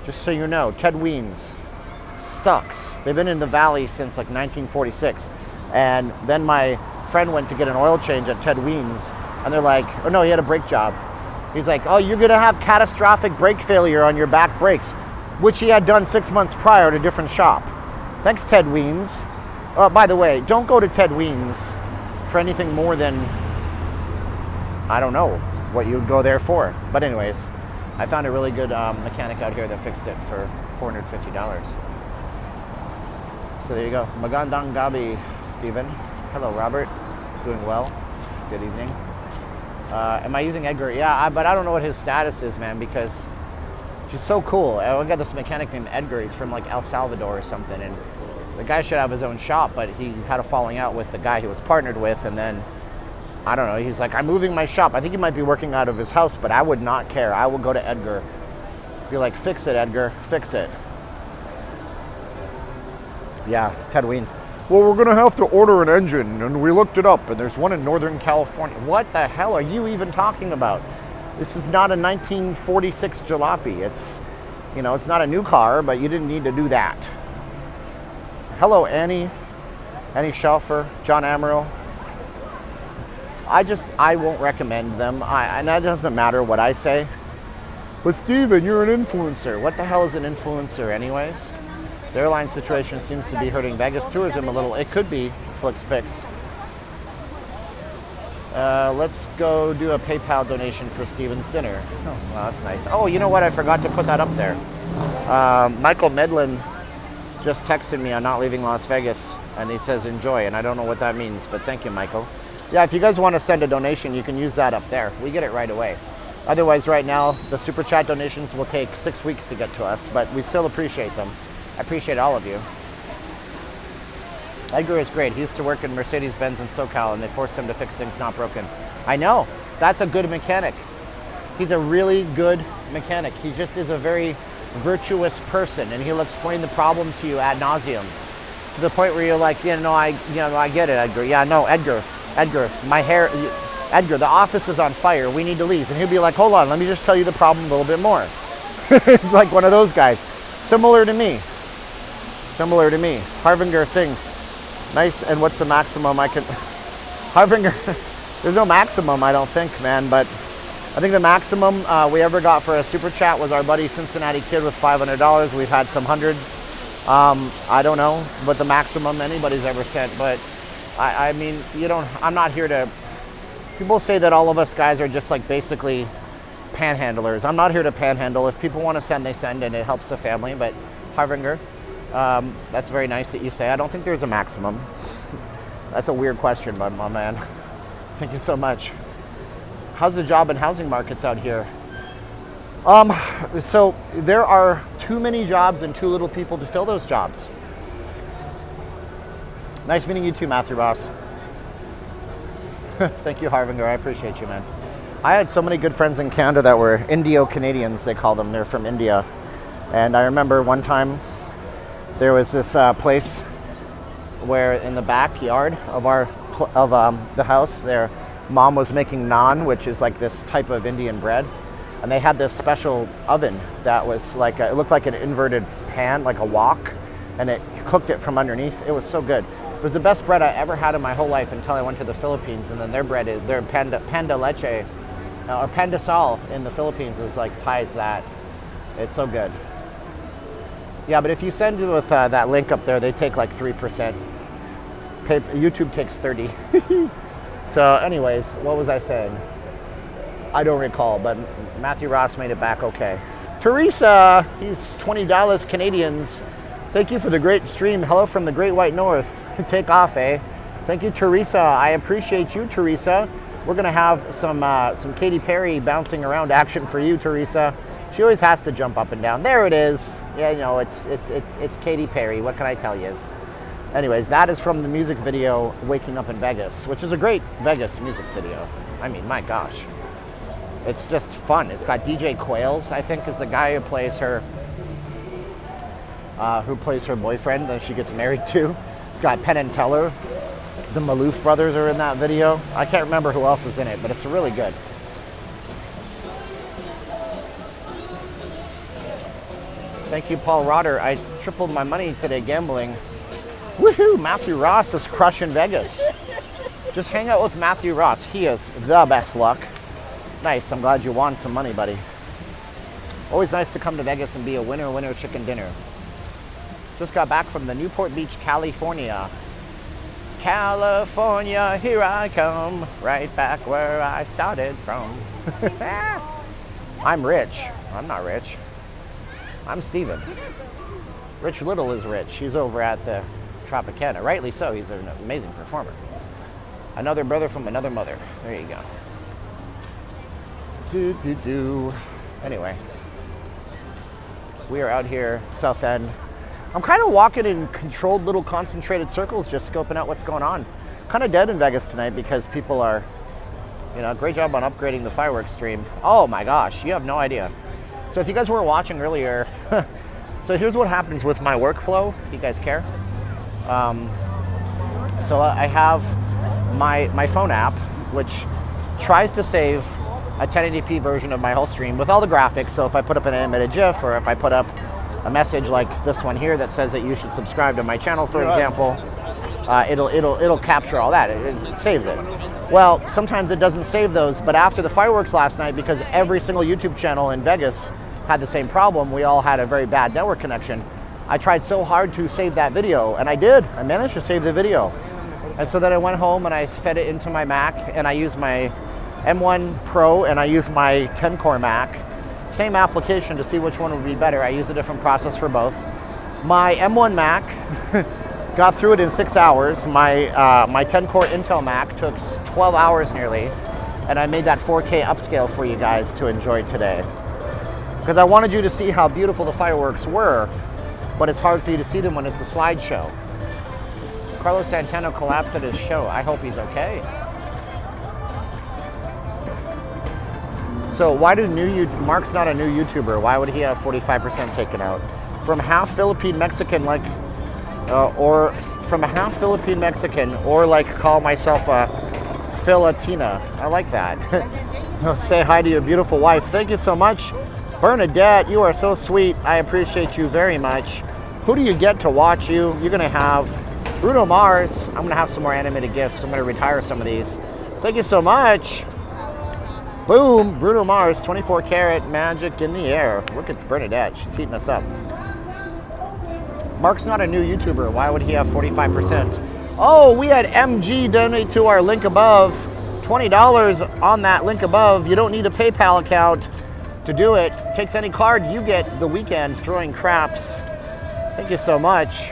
Just so you know, Ted Weens sucks. They've been in the valley since like 1946. And then my friend went to get an oil change at Ted Weens, and they're like, oh no, he had a brake job. He's like, oh, you're gonna have catastrophic brake failure on your back brakes, which he had done 6 months prior at a different shop. Thanks, Ted Weens. By the way, don't go to Ted Weens for anything more than, I don't know what you would go there for. But anyways, I found a really good mechanic out here that fixed it for $450. So there you go. Magandang gabi, Stephen. Hello, Robert. Doing well. Good evening. Am I using Edgar? Yeah, but I don't know what his status is, man, because he's so cool. I got this mechanic named Edgar. He's from like El Salvador or something, and the guy should have his own shop, but he had a falling out with the guy he was partnered with, and then I don't know, he's like, I'm moving my shop. I think he might be working out of his house, but I would not care. I will go to Edgar. Be like, fix it, Edgar, fix it. Yeah, Ted Weens. Well, we're gonna have to order an engine, and we looked it up, and there's one in Northern California. What the hell are you even talking about? This is not a 1946 jalopy. It's, you know, it's not a new car, but you didn't need to do that. Hello, Annie Schauffer, John Amaral. I won't recommend them, and that doesn't matter what I say. But Steven, you're an influencer. What the hell is an influencer anyways? The airline situation seems to be hurting Vegas tourism a little. It could be, FlixPix. Let's go do a PayPal donation for Steven's dinner. Oh, well, that's nice. Oh, you know what? I forgot to put that up there. Michael Medlin just texted me on not leaving Las Vegas, and he says enjoy, and I don't know what that means, but thank you, Michael. Yeah, if you guys want to send a donation, you can use that up there. We get it right away. Otherwise, right now, the Super Chat donations will take 6 weeks to get to us, but we still appreciate them. I appreciate all of you. Edgar is great. He used to work in Mercedes-Benz in SoCal, and they forced him to fix things not broken. I know. That's a good mechanic. He's a really good mechanic. He just is a very virtuous person, and he'll explain the problem to you ad nauseum, to the point where you're like, I get it, Edgar. Yeah, no, Edgar, my hair, Edgar, the office is on fire. We need to leave. And he'll be like, hold on, let me just tell you the problem a little bit more. He's like one of those guys. Similar to me. Harvinger Singh. Nice. And what's the maximum I can... Harvinger, there's no maximum, I don't think, man. But I think the maximum we ever got for a Super Chat was our buddy Cincinnati Kid with $500. We've had some hundreds. I don't know what the maximum anybody's ever sent, but I mean, I'm not here to... People say that all of us guys are just like basically panhandlers. I'm not here to panhandle. If people want to send, they send, and it helps the family. But Harvinger, that's very nice that you say. I don't think there's a maximum. That's a weird question, my man. Thank you so much. How's the job and housing markets out here? So there are too many jobs and too little people to fill those jobs. Nice meeting you too, Matthew Ross. Thank you, Harvinger. I appreciate you, man. I had so many good friends in Canada that were Indio-Canadians, they call them. They're from India. And I remember one time there was this place where in the backyard of the house, their mom was making naan, which is like this type of Indian bread. And they had this special oven that was like, it looked like an inverted pan, like a wok, and it cooked it from underneath. It was so good. It was the best bread I ever had in my whole life until I went to the Philippines, and then their bread is, their panda leche, or pandesal in the Philippines is like ties that. It's so good. Yeah, but if you send with that link up there, they take like 3%. YouTube takes 30. So anyways, what was I saying? I don't recall, but Matthew Ross made it back okay. Teresa, he's $20 Canadians. Thank you for the great stream. Hello from the Great White North. Take off, eh? Thank you, Teresa. I appreciate you, Teresa. We're gonna have some Katy Perry bouncing around action for you, Teresa. She always has to jump up and down. There it is. Yeah, you know, it's Katy Perry. What can I tell you? Anyways, that is from the music video Waking Up in Vegas, which is a great Vegas music video. I mean, my gosh. It's just fun. It's got DJ Quails, I think, is the guy who plays her boyfriend that she gets married to. It's got Penn and Teller. The Maloof brothers are in that video. I can't remember who else is in it, but it's really good. Thank you, Paul Rotter. I tripled my money today gambling. Woohoo! Matthew Ross is crushing Vegas. Just hang out with Matthew Ross. He is the best luck. Nice. I'm glad you won some money, buddy. Always nice to come to Vegas and be a winner chicken dinner. Just got back from the Newport Beach, California. California, here I come. Right back where I started from. I'm rich. I'm not rich. I'm Steven. Rich Little is rich. He's over at the Tropicana. Rightly so. He's an amazing performer. Another brother from another mother. There you go. Anyway, we are out here, South End. I'm kind of walking in controlled little concentrated circles, just scoping out what's going on. Kind of dead in Vegas tonight because people are, great job on upgrading the fireworks stream. Oh my gosh, you have no idea. So if you guys were watching earlier, so here's what happens with my workflow, if you guys care. So I have my phone app, which tries to save a 1080p version of my whole stream with all the graphics. So if I put up an animated GIF, or if I put up a message like this one here that says that you should subscribe to my channel, for example, it'll capture all that. It saves it. Well, sometimes it doesn't save those, but after the fireworks last night, because every single YouTube channel in Vegas had the same problem, we all had a very bad network connection. I tried so hard to save that video, and I did. I managed to save the video. And so then I went home and I fed it into my Mac, and I used my M1 Pro and I used my 10-core Mac. Same application to see which one would be better. I used a different process for both. My M1 Mac got through it in 6 hours. My 10-core Intel Mac took 12 hours nearly, and I made that 4K upscale for you guys to enjoy today. Because I wanted you to see how beautiful the fireworks were, but it's hard for you to see them when it's a slideshow. Carlos Santana collapsed at his show. I hope he's okay. So why do Mark's not a new YouTuber? Why would he have 45% taken out? From half Philippine Mexican, or from a half Philippine Mexican, or call myself a Philatina. I like that. So say hi to your beautiful wife. Thank you so much. Bernadette, you are so sweet. I appreciate you very much. Who do you get to watch you? You're gonna have Bruno Mars. I'm gonna have some more animated GIFs. I'm gonna retire some of these. Thank you so much. Boom, Bruno Mars, 24 karat magic in the air. Look at Bernadette, she's heating us up. Mark's not a new YouTuber. Why would he have 45%? Oh, we had MG donate to our link above. $20 on that link above. You don't need a PayPal account to do it. Takes any card you get the weekend throwing craps. Thank you so much.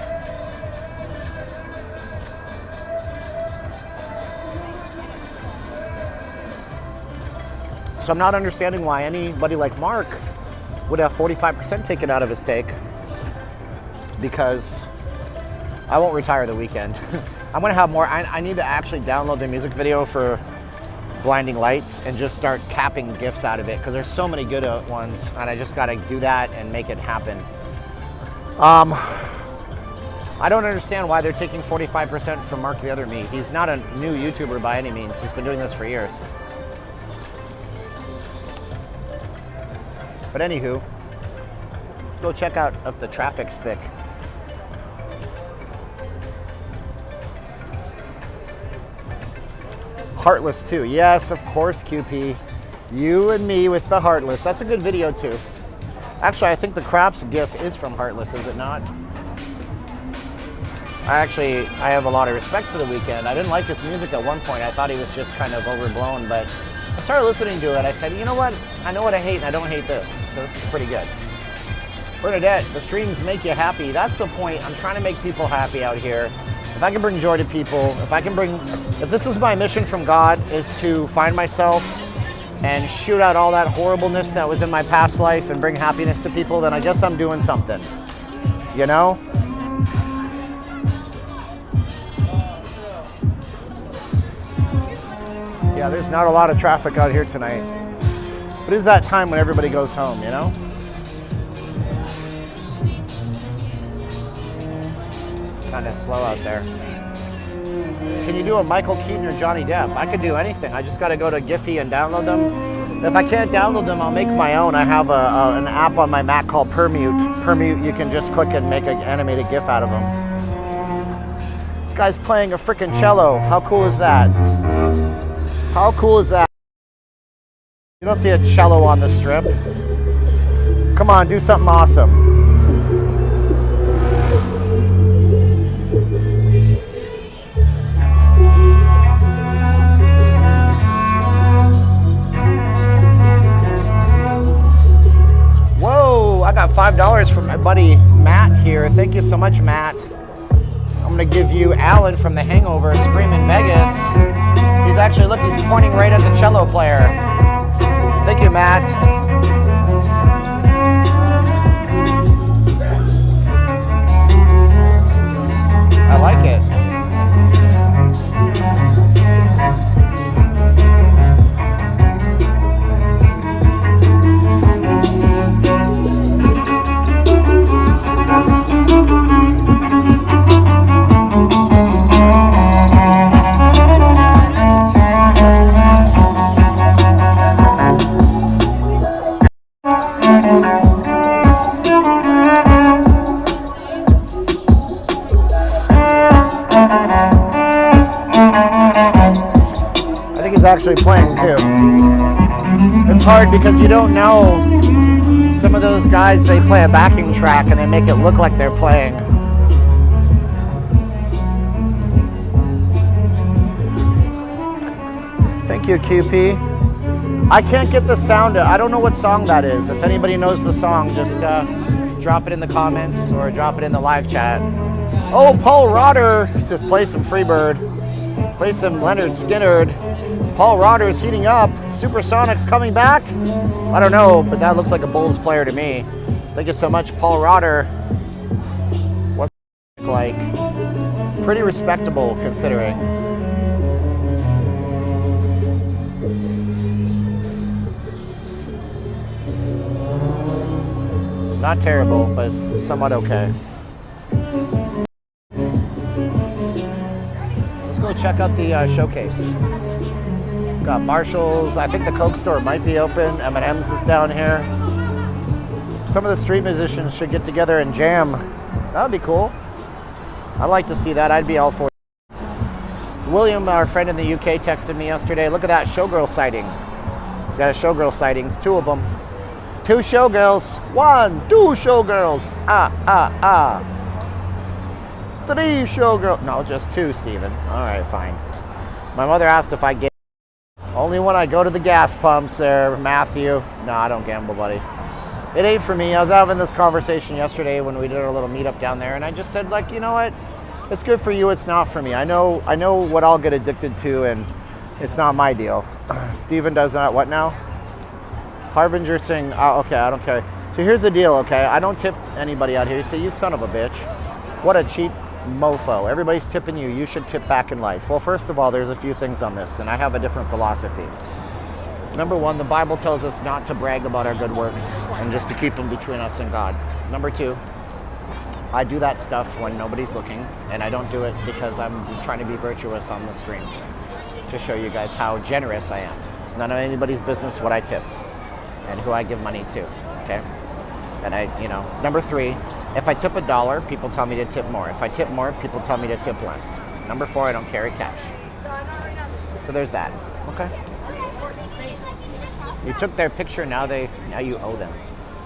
So I'm not understanding why anybody like Mark would have 45% taken out of his take, because I won't retire the weekend. I'm gonna have more. I need to actually download the music video for Blinding Lights and just start capping GIFs out of it, because there's so many good ones, and I just gotta do that and make it happen. I don't understand why they're taking 45% from Mark the Other Me. He's not a new YouTuber by any means. He's been doing this for years. But anywho, let's go check out if the traffic's thick. Heartless too. Yes, of course, QP. You and me with the Heartless. That's a good video too. Actually, I think the Craps GIF is from Heartless, is it not? I have a lot of respect for The Weeknd. I didn't like his music at one point. I thought he was just kind of overblown, but I started listening to it. I said, you know what? I know what I hate, and I don't hate this. So this is pretty good. Bernadette, the streams make you happy. That's the point. I'm trying to make people happy out here. If I can bring joy to people, if this is my mission from God, is to find myself and shoot out all that horribleness that was in my past life and bring happiness to people, then I guess I'm doing something. You know? Yeah, there's not a lot of traffic out here tonight. But it's that time when everybody goes home, you know? Kind of slow out there. Can you do a Michael Keaton or Johnny Depp? I could do anything. I just got to go to Giphy and download them. If I can't download them, I'll make my own. I have an app on my Mac called Permute. Permute, you can just click and make an animated GIF out of them. This guy's playing a freaking cello. How cool is that? How cool is that? You don't see a cello on the strip. Come on, do something awesome. Whoa, I got $5 from my buddy Matt here. Thank you so much, Matt. I'm gonna give you Alan from The Hangover, Screamin' Vegas. He's actually, look, he's pointing right at the cello player. Thank you, Matt. I like it. Actually playing too. It's hard because you don't know some of those guys. They play a backing track and they make it look like they're playing. Thank you, QP. I can't get the sound. I don't know what song that is. If anybody knows the song, just drop it in the comments or drop it in the live chat. Oh, Paul Rotter says play some Freebird. Play some Leonard Skinnerd. Paul Rodder's heating up. Supersonic's coming back. I don't know, but that looks like a Bulls player to me. Thank you so much, Paul Rodder. What's like? Pretty respectable considering. Not terrible, but somewhat okay. Let's go check out the showcase. Got Marshall's. I think the Coke store might be open. M&M's is down here. Some of the street musicians should get together and jam. That would be cool. I'd like to see that. I'd be all for it. William, our friend in the UK, texted me yesterday. Look at that showgirl sighting. Got a showgirl sightings. 2 of them. 2 showgirls. 1, 2 showgirls. 3 showgirls. No, just 2, Steven. All right, fine. My mother asked if I get. Only when I go to the gas pumps there, Matthew. No, I don't gamble, buddy. It ain't for me. I was having this conversation yesterday when we did our little meetup down there, and I just said, like, you know what? It's good for you. It's not for me. I know what I'll get addicted to, and it's not my deal. Steven does not. What now? Harbinger Singh. Oh, okay, I don't care. So here's the deal, okay? I don't tip anybody out here. You say, you son of a bitch. What a cheap mofo. Everybody's tipping you. You should tip back in life. Well, first of all, there's a few things on this, and I have a different philosophy. Number 1, the Bible tells us not to brag about our good works and just to keep them between us and God. Number 2, I do that stuff when nobody's looking, and I don't do it because I'm trying to be virtuous on the stream to show you guys how generous I am. It's none of anybody's business what I tip and who I give money to, okay? And number 3, if I tip $1, people tell me to tip more. If I tip more, people tell me to tip less. Number 4, I don't carry cash. So there's that, okay? You took their picture, now you owe them.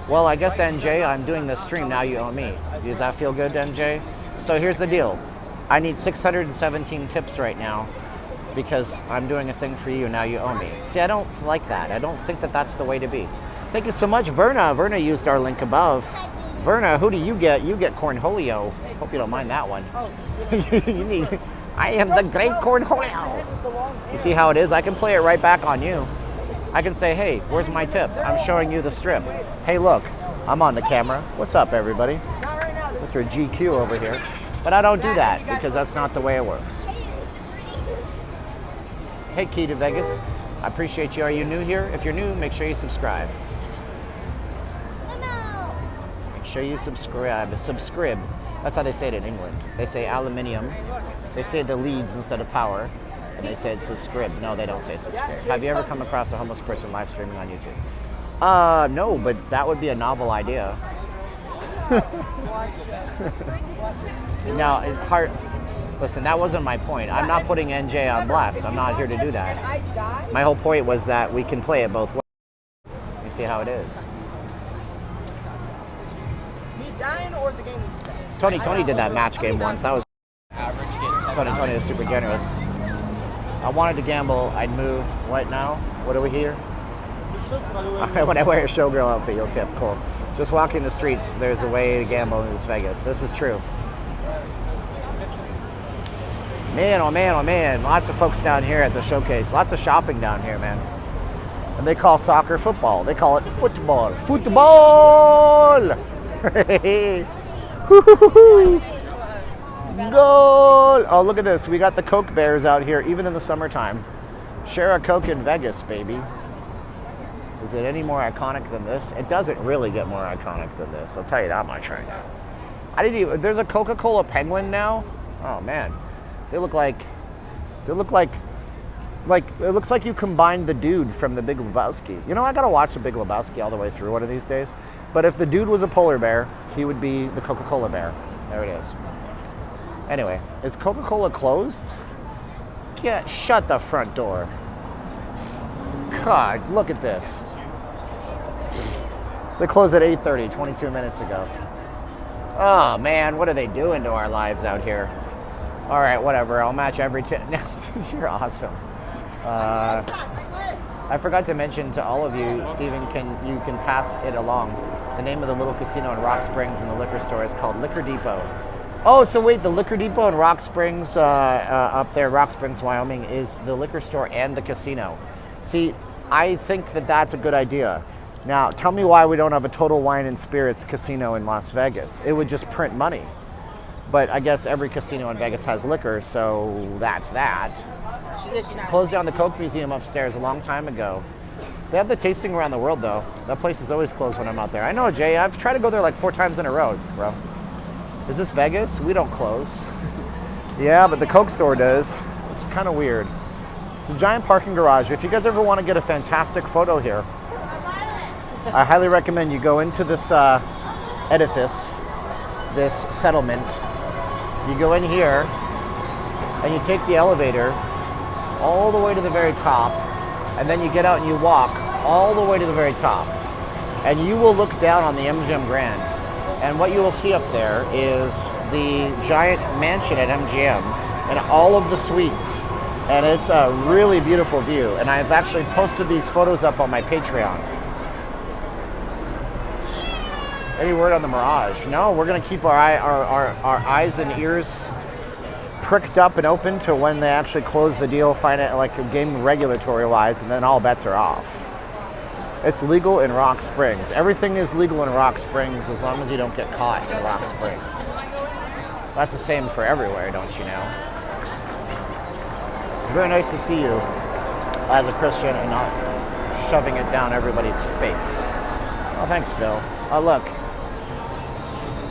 Well, I guess NJ, I'm doing this stream, now you owe me. Does that feel good, NJ? So here's the deal. I need 617 tips right now because I'm doing a thing for you, now you owe me. See, I don't like that. I don't think that that's the way to be. Thank you so much, Verna. Verna used our link above. Verna, who do you get? You get Cornholio. Hope you don't mind that one. Oh. I am the great Cornholio. You see how it is? I can play it right back on you. I can say, hey, where's my tip? I'm showing you the strip. Hey, look, I'm on the camera. What's up, everybody? Mr. GQ over here. But I don't do that because that's not the way it works. Hey, Key to Vegas. I appreciate you. Are you new here? If you're new, make sure you subscribe. Make sure you subscribe. Subscribe. That's how they say it in England. They say aluminium. They say the leads instead of power. And they said subscribe. No, they don't say subscribe. Have you ever come across a homeless person live streaming on YouTube? No, but that would be a novel idea. Now, listen, that wasn't my point. I'm not putting NJ on blast. I'm not here to do that. My whole point was that we can play it both ways. You see how it is. Me dying or the game? Tony did that match game once. That was Tony is super generous. I wanted to gamble. I'd move. What now? What are we here? When I wear a showgirl outfit, you'll tip. Cool. Just walking the streets, there's a way to gamble in this Vegas. This is true. Man, oh man, oh man. Lots of folks down here at the showcase. Lots of shopping down here, man. And they call soccer football. They call it football. Football! Goal! Oh, look at this. We got the Coke Bears out here, even in the summertime. Share a Coke in Vegas, baby. Is it any more iconic than this? It doesn't really get more iconic than this. I'll tell you that much right now. I didn't even. There's a Coca-Cola penguin now. Oh man, it looks like it looks like you combined the dude from The Big Lebowski. You know, I gotta watch The Big Lebowski all the way through one of these days. But if the dude was a polar bear, he would be the Coca-Cola bear. There it is. Anyway, is Coca-Cola closed? Yeah, shut the front door. God, look at this. They closed at 8:30, 22 minutes ago. Oh man, what are they doing to our lives out here? All right, whatever. I'll match every. You're awesome. I forgot to mention to all of you, Stephen, you can pass it along. The name of the little casino in Rock Springs and the liquor store is called Liquor Depot. Oh, so wait, the Liquor Depot in Rock Springs, up there, Rock Springs, Wyoming, is the liquor store and the casino. See, I think that that's a good idea. Now, tell me why we don't have a Total Wine and Spirits casino in Las Vegas. It would just print money. But I guess every casino in Vegas has liquor, so that's that. Closed down the Coke Museum upstairs a long time ago. They have the tasting around the world, though. That place is always closed when I'm out there. I know, Jay. I've tried to go there like 4 times in a row, bro. Is this Vegas? We don't close. Yeah, but the Coke store does. It's kind of weird. It's a giant parking garage. If you guys ever want to get a fantastic photo here, I highly recommend you go into this edifice, this settlement. You go in here, and you take the elevator all the way to the very top, and then you get out and you walk all the way to the very top, and you will look down on the MGM Grand, and what you will see up there is the giant mansion at MGM and all of the suites, and it's a really beautiful view, and I've actually posted these photos up on my Patreon. Any word on the Mirage? No, we're going to keep our eyes and ears pricked up and open to when they actually close the deal, find it like a game regulatory wise, and then all bets are off. It's legal in Rock Springs. Everything is legal in Rock Springs as long as you don't get caught in Rock Springs. That's the same for everywhere, don't you know? Very nice to see you as a Christian and not shoving it down everybody's face. Oh, thanks, Bill. Oh, look.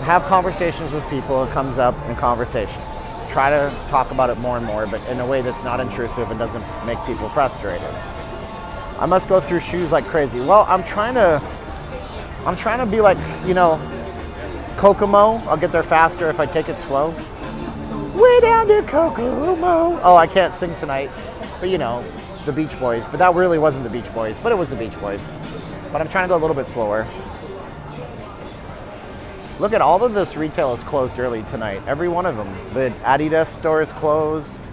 Have conversations with people. It comes up in conversation. Try to talk about it more and more, but in a way that's not intrusive and doesn't make people frustrated. I must go through shoes like crazy. Well, I'm trying to be like, you know, Kokomo. I'll get there faster if I take it slow. Way down to Kokomo. Oh, I can't sing tonight, but you know, the Beach Boys. But that really wasn't the Beach Boys, but it was the Beach Boys. But I'm trying to go a little bit slower. Look at all of this retail is closed early tonight. Every one of them. The Adidas store is closed.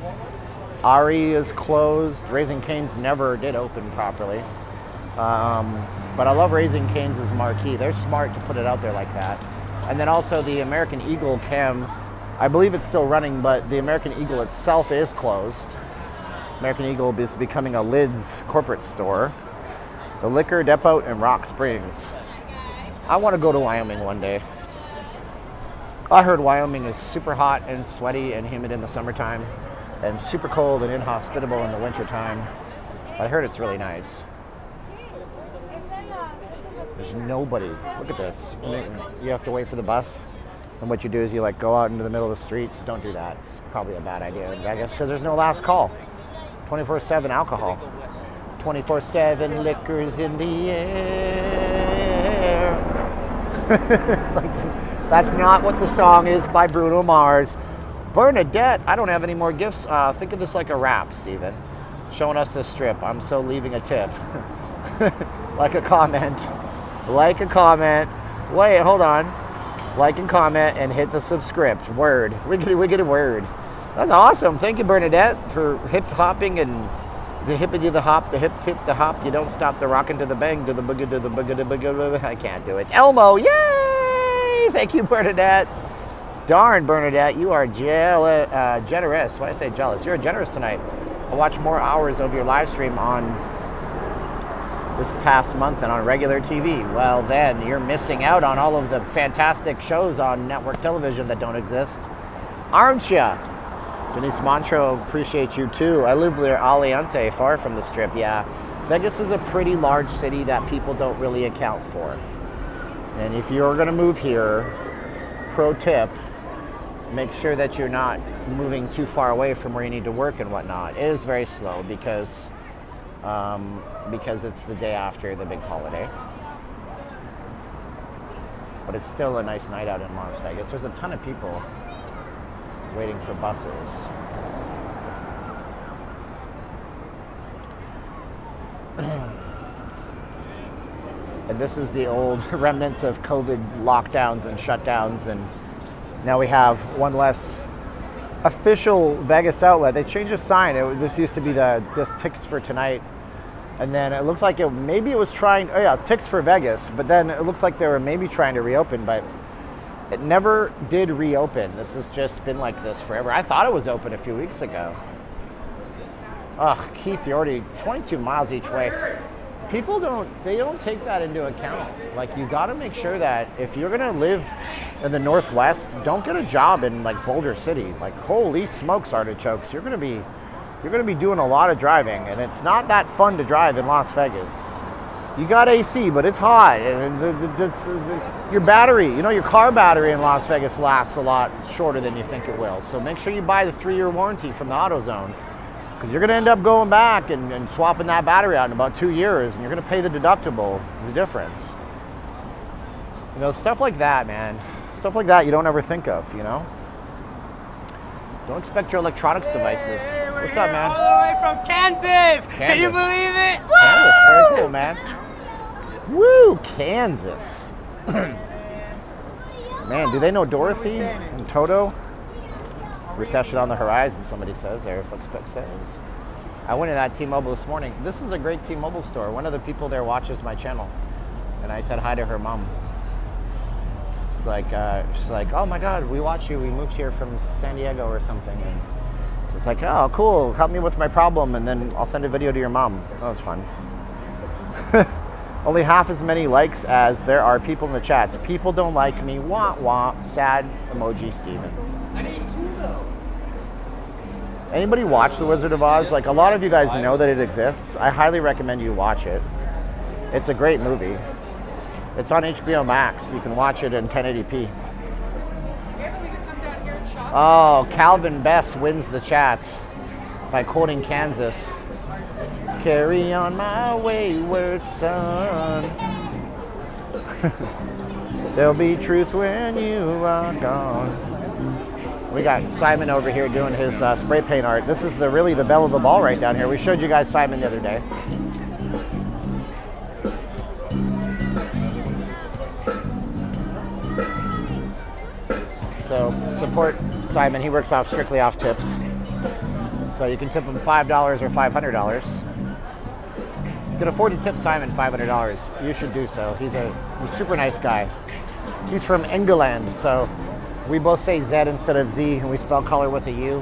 Ari is closed. Raising Cane's never did open properly. But I love Raising Cane's marquee. They're smart to put it out there like that. And then also the American Eagle Cam, I believe it's still running, but the American Eagle itself is closed. American Eagle is becoming a Lids corporate store. The Liquor Depot in Rock Springs. I want to go to Wyoming one day. I heard Wyoming is super hot and sweaty and humid in the summertime. and super cold and inhospitable in the wintertime. I heard it's really nice. There's nobody. Look at this. You have to wait for the bus. And what you do is you like go out into the middle of the street. Don't do that. It's probably a bad idea, I guess, because there's no last call. 24/7 alcohol. 24/7 liquors in the air. Like, that's not what the song is by Bruno Mars. Bernadette, I don't have any more gifts. Think of this like a rap, Steven. Showing us this strip. I'm so leaving a tip. Like a comment. Like a comment. Wait, hold on. Like and comment and hit the subscript. Word. We get a word. That's awesome. Thank you, Bernadette, for hip hopping and the hippity the hop, the hip tip the hop. You don't stop the rockin' to the bang, to the boogie, to the boogie, to the boogie. I can't do it. Elmo, yay! Thank you, Bernadette. Darn, Bernadette, you are generous. Why did I say jealous? You're generous tonight. I'll watch more hours of your live stream on this past month than on regular TV. Well, then you're missing out on all of the fantastic shows on network television that don't exist, aren't ya? Denise Montreux, appreciate you too. I live near Aliante, far from the strip. Yeah, Vegas is a pretty large city that people don't really account for. And if you're gonna move here, pro tip, make sure that you're not moving too far away from where you need to work and whatnot. It is very slow because it's the day after the big holiday. But it's still a nice night out in Las Vegas. There's a ton of people waiting for buses. And this is the old remnants of COVID lockdowns and shutdowns, and now we have one less official Vegas outlet. They changed the sign. This used to be this Ticks for Tonight, and then it looks like maybe it was trying. Oh yeah, it's Ticks for Vegas, but then it looks like they were maybe trying to reopen, but it never did reopen. This has just been like this forever. I thought it was open a few weeks ago. Ugh, Keith, you're already 22 miles each way. People don't take that into account. Like, you got to make sure that if you're gonna live in the Northwest, don't get a job in like Boulder City. Like, holy smokes, artichokes, you're gonna be doing a lot of driving, and it's not that fun to drive in Las Vegas. You got AC, but it's hot, and your battery, your car battery in Las Vegas lasts a lot shorter than you think it will. So make sure you buy the 3-year warranty from the AutoZone, because you're going to end up going back and swapping that battery out in about 2 years, and you're going to pay the deductible, the difference. Stuff like that, man. Stuff like that you don't ever think of, Don't expect your electronics devices. What's up, man? All the way from Kansas. Can you believe it? Kansas, very cool, man. Woo, Kansas. Man, do they know Dorothy and Toto? Recession on the horizon, somebody says. Airflixbook says. I went to that T-Mobile this morning. This is a great T-Mobile store. One of the people there watches my channel, and I said hi to her mom. She's like, oh my God, we watch you. We moved here from San Diego or something. And so it's like, oh, cool. Help me with my problem, and then I'll send a video to your mom. That was fun. Only half as many likes as there are people in the chats. People don't like me. Wah wah. Sad emoji, Steven. I need 2 though. Anybody watch The Wizard of Oz? Like, a lot of you guys know that it exists. I highly recommend you watch it. It's a great movie. It's on HBO Max. You can watch it in 1080p. Oh, Calvin Bess wins the chats by quoting Kansas. Carry on my wayward son. There'll be truth when you are gone. We got Simon over here doing his spray paint art. This is really the belle of the ball right down here. We showed you guys Simon the other day. So support Simon. He works strictly off tips. So you can tip him $5 or $500. If you can afford to tip Simon $500, you should do so. He's a super nice guy. He's from England, so we both say Z instead of Z, and we spell color with a U,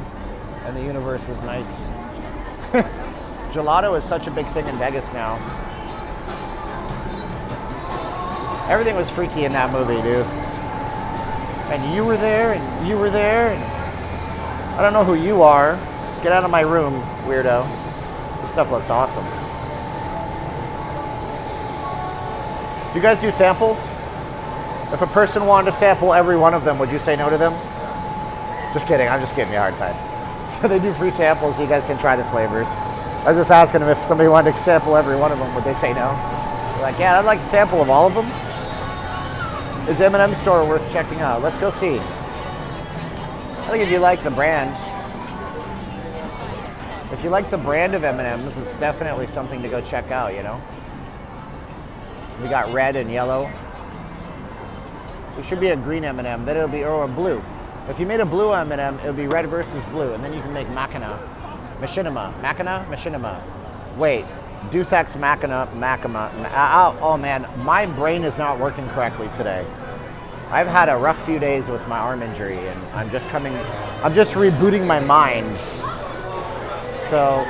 and the universe is nice. Gelato is such a big thing in Vegas now. Everything was freaky in that movie, dude. And you were there, and you were there, and I don't know who you are. Get out of my room, weirdo. This stuff looks awesome. Do you guys do samples? If a person wanted to sample every one of them, would you say no to them? Just kidding, I'm just giving you a hard time. They do free samples so you guys can try the flavors. I was just asking them if somebody wanted to sample every one of them, would they say no? They're like, yeah, I'd like a sample of all of them. Is M&M store worth checking out? Let's go see. I think if you like the brand, of M&Ms, it's definitely something to go check out, you know? We got red and yellow. It should be a green M&M, then it'll be, or a blue. If you made a blue M&M, it would be red versus blue, and then you can make machinima. Wait, Deus Ex Machina, oh man, my brain is not working correctly today. I've had a rough few days with my arm injury, and I'm just rebooting my mind. So,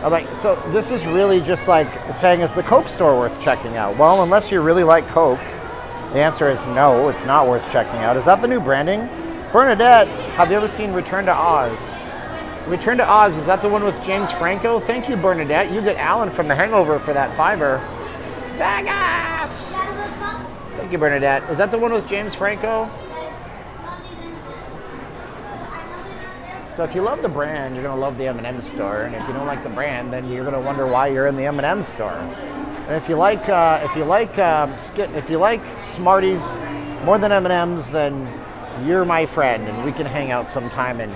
I'm like, so this is really just like saying, is the Coke store worth checking out? Well, unless you really like Coke, the answer is no, it's not worth checking out. Is that the new branding? Bernadette, have you ever seen Return to Oz? Return to Oz, is that the one with James Franco? Thank you, Bernadette. You get Alan from The Hangover for that $5. Vegas! Thank you, Bernadette. Is that the one with James Franco? So if you love the brand, you're gonna love the M&M store, and if you don't like the brand, then you're gonna wonder why you're in the M&M store. And if you like Smarties more than M&Ms, then you're my friend, and we can hang out sometime and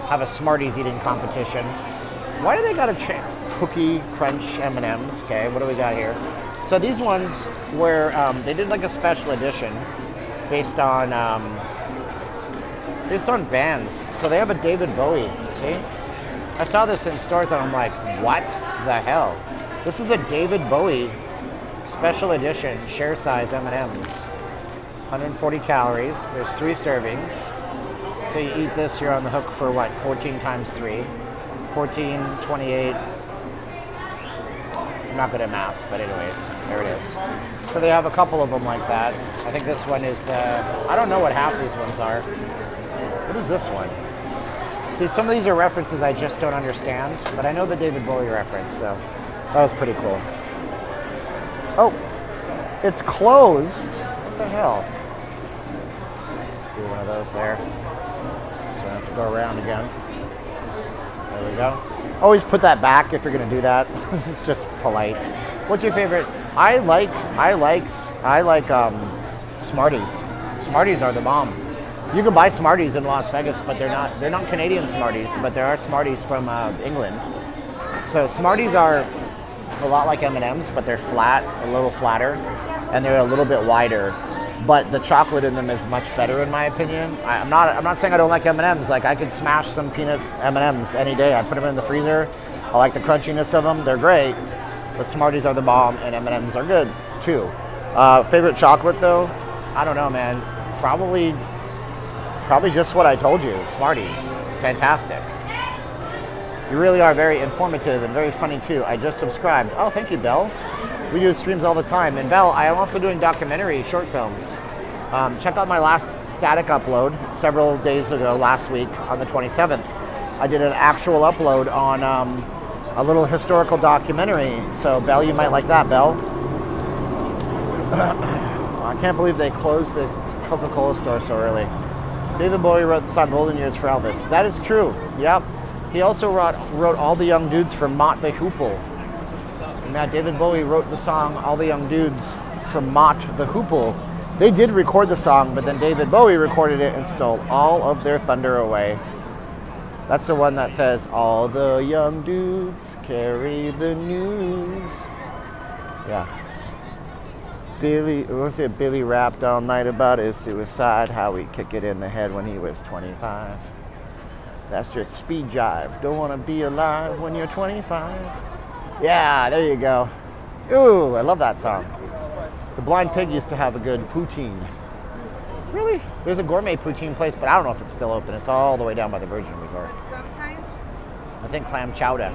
have a Smarties eating competition. Why do they got a cookie crunch M&Ms? Okay, what do we got here? So these ones were they did like a special edition based on bands. So they have a David Bowie. See, I saw this in stores and I'm like, what the hell? This is a David Bowie special edition share size M&Ms. 140 calories. There's 3 servings. So you eat this, you're on the hook for what? 14 times 3. 14, 28. I'm not good at math, but anyways, there it is. So they have a couple of them like that. I think this one is I don't know what half these ones are. What is this one? See, some of these are references I just don't understand, but I know the David Bowie reference, so that was pretty cool. Oh, it's closed. What the hell? Let's do one of those there. So I have to go around again. There we go. Always put that back if you're gonna do that. It's just polite. What's your favorite? I like Smarties. Smarties are the bomb. You can buy Smarties in Las Vegas, but they're not Canadian Smarties, but there are Smarties from England. So Smarties are a lot like M&Ms, but they're flat, a little flatter, and they're a little bit wider. But the chocolate in them is much better in my opinion. I'm not saying I don't like M&Ms. Like I could smash some peanut M&Ms any day. I put them in the freezer. I like the crunchiness of them. They're great. But Smarties are the bomb, and M&Ms are good too. Favorite chocolate though? I don't know, man. Probably just what I told you. Smarties, fantastic. You really are very informative and very funny too. I just subscribed. Oh, thank you, Belle. We do streams all the time. And Belle, I am also doing documentary short films. Check out my last static upload several days ago, last week on the 27th. I did an actual upload on a little historical documentary. So Belle, you might like that, Belle. I can't believe they closed the Coca-Cola store so early. David Bowie wrote the song Golden Years for Elvis. That is true. Yep. He also wrote All the Young Dudes from Mott the Hoople. And that David Bowie wrote the song All the Young Dudes from Mott the Hoople. They did record the song, but then David Bowie recorded it and stole all of their thunder away. That's the one that says, all the young dudes carry the news. Yeah. Billy rapped all night about his suicide, how he'd kick it in the head when he was 25. That's just speed jive. Don't want to be alive when you're 25. Yeah, there you go. Ooh, I love that song. The Blind Pig used to have a good poutine. Really? There's a gourmet poutine place, but I don't know if it's still open. It's all the way down by the Virgin Resort. Sometimes. I think clam chowder.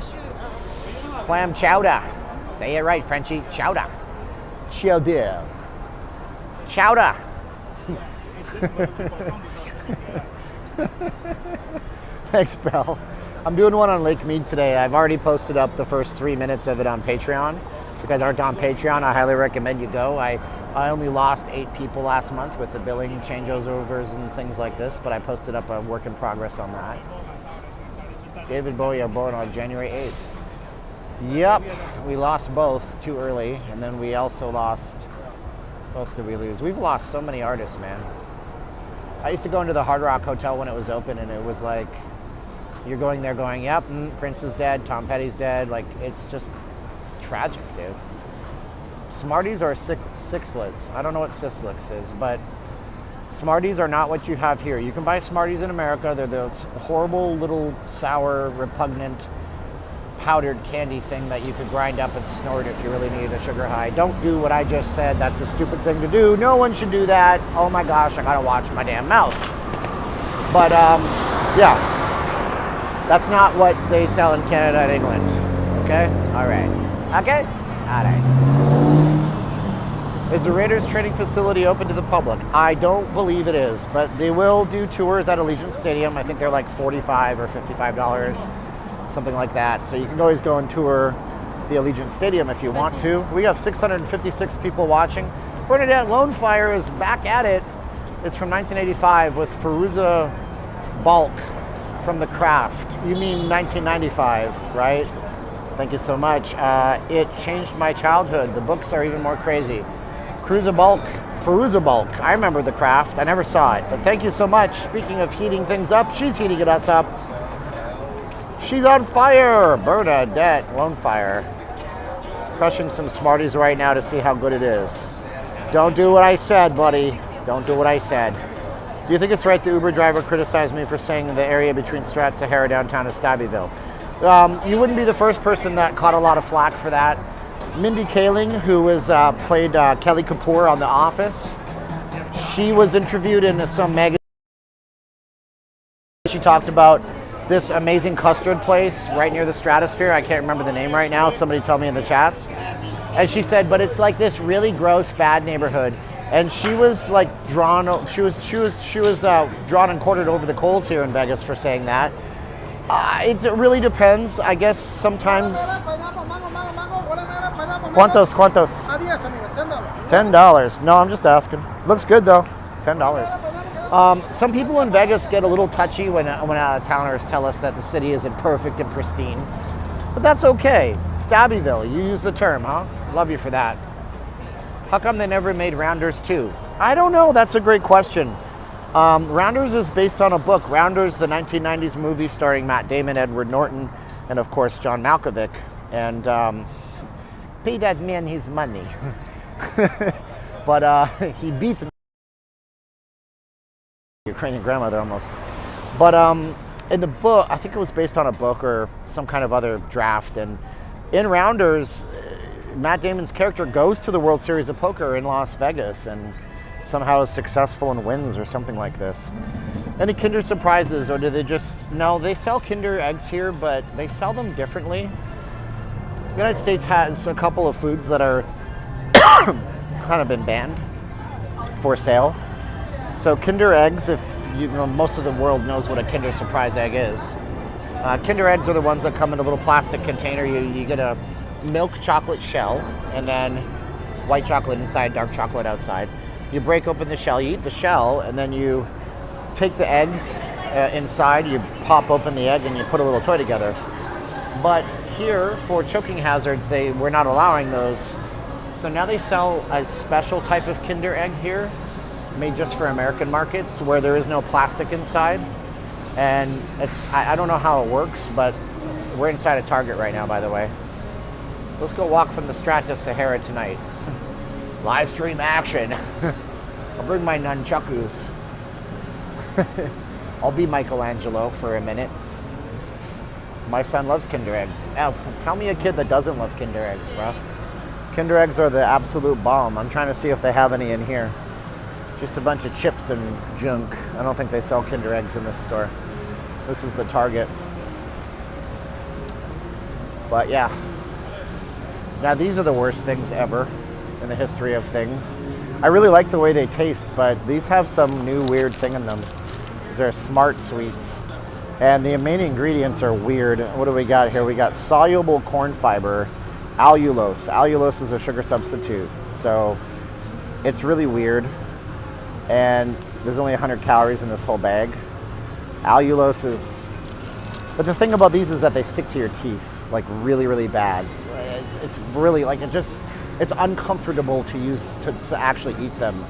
Clam chowder. Say it right, Frenchie. Chowder. Chowder. It's chowder. Thanks, Belle. I'm doing one on Lake Mead today. I've already posted up the first 3 minutes of it on Patreon. If you guys aren't on Patreon, I highly recommend you go. I only lost 8 people last month with the billing changeovers and things like this, but I posted up a work in progress on that. David Bowie born on January 8th. Yep, we lost both too early, and then we also lost, what else did we lose? We've lost so many artists, man. I used to go into the Hard Rock Hotel when it was open, and it was like, you're going there going, yep, Prince is dead, Tom Petty's dead. Like, it's tragic, dude. Smarties are sixlets. I don't know what sixlets is, but Smarties are not what you have here. You can buy Smarties in America. They're those horrible little sour, repugnant, powdered candy thing that you could grind up and snort if you really needed a sugar high. Don't do what I just said. That's a stupid thing to do. No one should do that. Oh my gosh, I gotta watch my damn mouth. But yeah, that's not what they sell in Canada and England. Okay? All right. Okay? All right. Is the Raiders training facility open to the public? I don't believe it is, but they will do tours at Allegiant Stadium. I think they're like $45 or $55, something like that. So you can always go and tour the Allegiant Stadium if you want to. We have 656 people watching. Bernadette Lone Fire is back at it. It's from 1985 with Firuza Balk from The Craft. You mean 1995, right? Thank you so much. It changed my childhood. The books are even more crazy. Firuza Balk. I remember The Craft. I never saw it, but thank you so much. Speaking of heating things up, she's heating us up. She's on fire. Bernadette Lone Fire. Crushing some Smarties right now to see how good it is. Don't do what I said, buddy. Don't do what I said. Do you think it's right the Uber driver criticized me for saying the area between Strat-Sahara downtown is Stabbyville? You wouldn't be the first person that caught a lot of flack for that. Mindy Kaling, who played Kelly Kapoor on The Office, she was interviewed in some magazine. She talked about this amazing custard place right near the Stratosphere. I can't remember the name right now. Somebody tell me in the chats. And she said, but it's like this really gross, bad neighborhood. And she was like drawn. She was drawn and quartered over the coals here in Vegas for saying that. It really depends. I guess sometimes. ¿Cuántos? $10. No, I'm just asking. Looks good though. $10. Some people in Vegas get a little touchy when out-of-towners tell us that the city isn't perfect and pristine. But that's okay. Stabbyville, you use the term, huh? Love you for that. How come they never made Rounders 2? I don't know. That's a great question. Rounders is based on a book. Rounders, the 1990s movie starring Matt Damon, Edward Norton, and of course John Malkovich. And pay that man his money. But he beat the Ukrainian grandmother almost. But in the book, I think it was based on a book or some kind of other draft. And in Rounders, Matt Damon's character goes to the World Series of Poker in Las Vegas and somehow is successful and wins or something like this. Any Kinder Surprises, or do they just... No, they sell Kinder Eggs here, but they sell them differently. The United States has a couple of foods that are kind of been banned for sale. So Kinder Eggs, if you know, most of the world knows what a Kinder Surprise egg is. Kinder Eggs are the ones that come in a little plastic container. You get a milk chocolate shell, and then white chocolate inside, dark chocolate outside. You break open the shell, you eat the shell, and then you take the egg inside, you pop open the egg, and you put a little toy together. But here, for choking hazards, we're not allowing those. So now they sell a special type of Kinder Egg here, made just for American markets, where there is no plastic inside. And I don't know how it works, but we're inside a Target right now, by the way. Let's go walk from the Strat-Sahara tonight. Live stream action. I'll bring my nunchakus. I'll be Michelangelo for a minute. My son loves Kinder Eggs. Now, tell me a kid that doesn't love Kinder Eggs, bro. Kinder Eggs are the absolute bomb. I'm trying to see if they have any in here. Just a bunch of chips and junk. I don't think they sell Kinder Eggs in this store. This is the Target. But yeah. Now these are the worst things ever in the history of things. I really like the way they taste, but these have some new weird thing in them. These are Smart Sweets. And the main ingredients are weird. What do we got here? We got soluble corn fiber, allulose. Allulose is a sugar substitute. So it's really weird. And there's only 100 calories in this whole bag. Allulose is, but the thing about these is that they stick to your teeth like really, really bad. It's really like it's uncomfortable to use to actually eat them.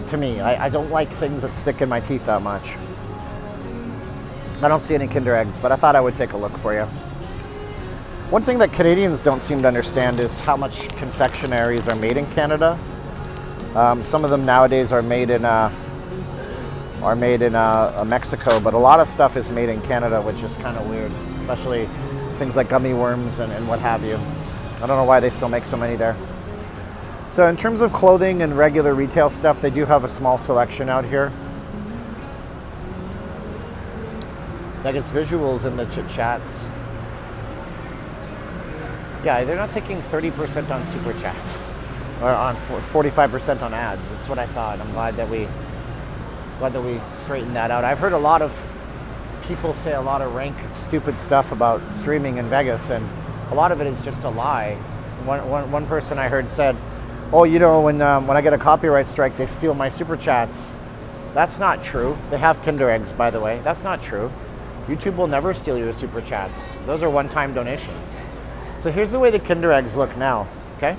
To me, I don't like things that stick in my teeth that much. I don't see any Kinder Eggs, but I thought I would take a look for you. One thing that Canadians don't seem to understand is how much confectionaries are made in Canada. Some of them nowadays are made in Mexico, but a lot of stuff is made in Canada, which is kind of weird, especially things like gummy worms and what have you. I don't know why they still make so many there. So in terms of clothing and regular retail stuff, they do have a small selection out here. I guess visuals in the chit chats. Yeah, they're not taking 30% on super chats or on 45% on ads. That's what I thought. I'm glad that we straightened that out. I've heard a lot of people say a lot of rank, stupid stuff about streaming in Vegas, and a lot of it is just a lie. One person I heard said, "Oh, you know, when I get a copyright strike, they steal my super chats." That's not true. They have Kinder Eggs, by the way. That's not true. YouTube will never steal your super chats. Those are one-time donations. So here's the way the Kinder Eggs look now, okay?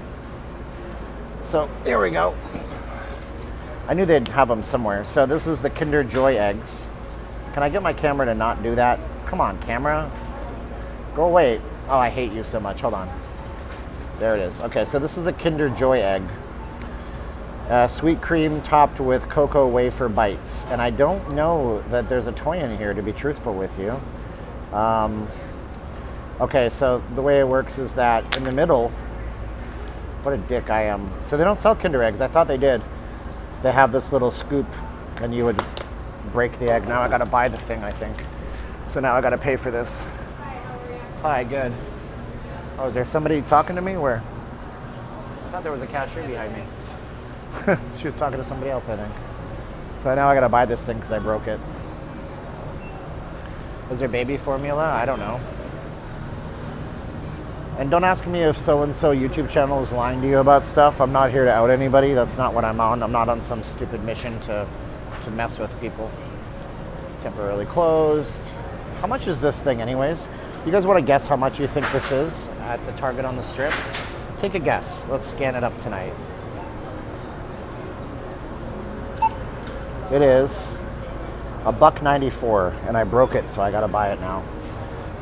So here we go. I knew they'd have them somewhere. So this is the Kinder Joy Eggs. Can I get my camera to not do that? Come on, camera. Go away. Oh, I hate you so much. Hold on. There it is. Okay, so this is a Kinder Joy Egg. Sweet cream topped with cocoa wafer bites. And I don't know that there's a toy in here, to be truthful with you. Okay, so the way it works is that in the middle, what a dick I am. So they don't sell Kinder Eggs. I thought they did. They have this little scoop and you would break the egg. Now I gotta buy the thing, I think. So now I gotta pay for this. Hi, good. Oh, is there somebody talking to me? Where? I thought there was a cashier behind me. She was talking to somebody else, I think. So now I gotta buy this thing because I broke it. Is there baby formula? I don't know. And don't ask me if so-and-so YouTube channel is lying to you about stuff. I'm not here to out anybody. That's not what I'm on. I'm not on some stupid mission to mess with people. Temporarily closed. How much is this thing anyways? You guys want to guess how much you think this is at the Target on the Strip? Take a guess. Let's scan it up tonight. It is $1.94, and I broke it, so I gotta buy it now.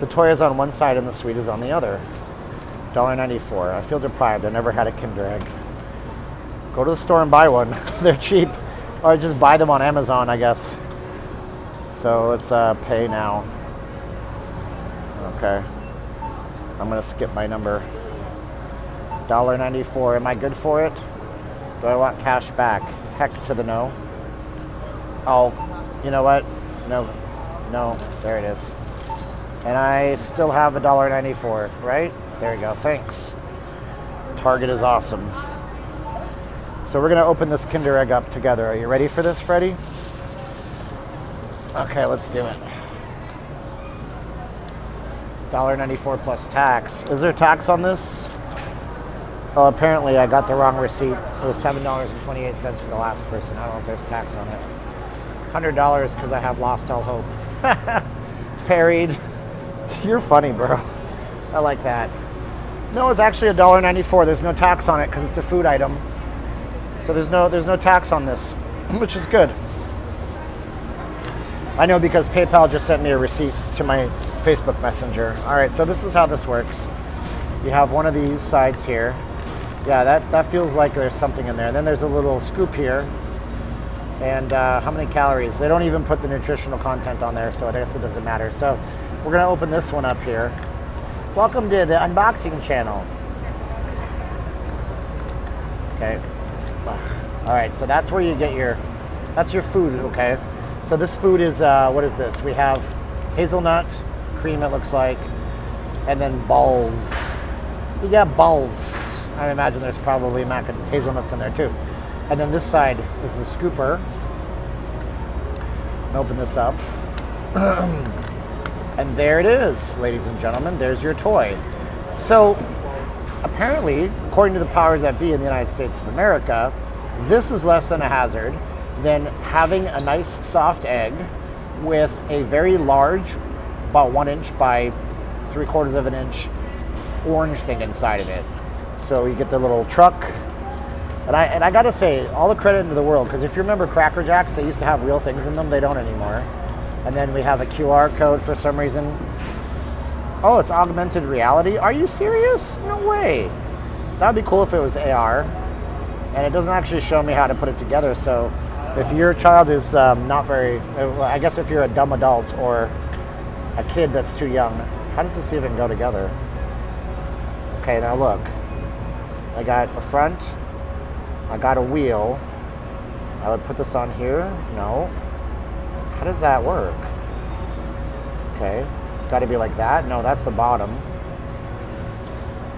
The toy is on one side and the sweet is on the other. $1.94. I feel deprived. I never had a Kinder Egg. Go to the store and buy one. They're cheap. Or just buy them on Amazon, I guess. So let's pay now. Okay. I'm gonna skip my number. $1.94. Am I good for it? Do I want cash back? Heck to the no. Oh, you know what? No, there it is. And I still have $1.94, right? There you go, thanks. Target is awesome. So we're gonna open this Kinder Egg up together. Are you ready for this, Freddie? Okay, let's do it. $1.94 plus tax. Is there tax on this? Oh, apparently I got the wrong receipt. It was $7.28 for the last person. I don't know if there's tax on it. $100 because I have lost all hope. Parried. You're funny, bro. I like that. No, it's actually $1.94. There's no tax on it because it's a food item. So there's no tax on this, which is good. I know because PayPal just sent me a receipt to my Facebook Messenger. All right, so this is how this works. You have one of these sides here. Yeah, that feels like there's something in there. And then there's a little scoop here. And how many calories? They don't even put the nutritional content on there, so I guess it doesn't matter. So we're gonna open this one up here. Welcome to the unboxing channel. Okay. All right, so that's where you get that's your food, okay? So this food is, what is this? We have hazelnut, cream it looks like, and then balls. We got balls. I imagine there's probably hazelnuts in there too. And then this side is the scooper. Open this up. And there it is, ladies and gentlemen. There's your toy. So, apparently, according to the powers that be in the United States of America, this is less than a hazard than having a nice soft egg with a very large, about 1 inch by 3/4 of an inch orange thing inside of it. So you get the little truck. And I gotta say, all the credit into the world, because if you remember Cracker Jacks, they used to have real things in them. They don't anymore. And then we have a QR code for some reason. Oh, it's augmented reality? Are you serious? No way. That'd be cool if it was AR. And it doesn't actually show me how to put it together. So if your child is not very, I guess if you're a dumb adult or a kid that's too young, how does this even go together? Okay, now look. I got a front. I got a wheel. I would put this on here. No. How does that work? Okay, it's got to be like that. No, that's the bottom.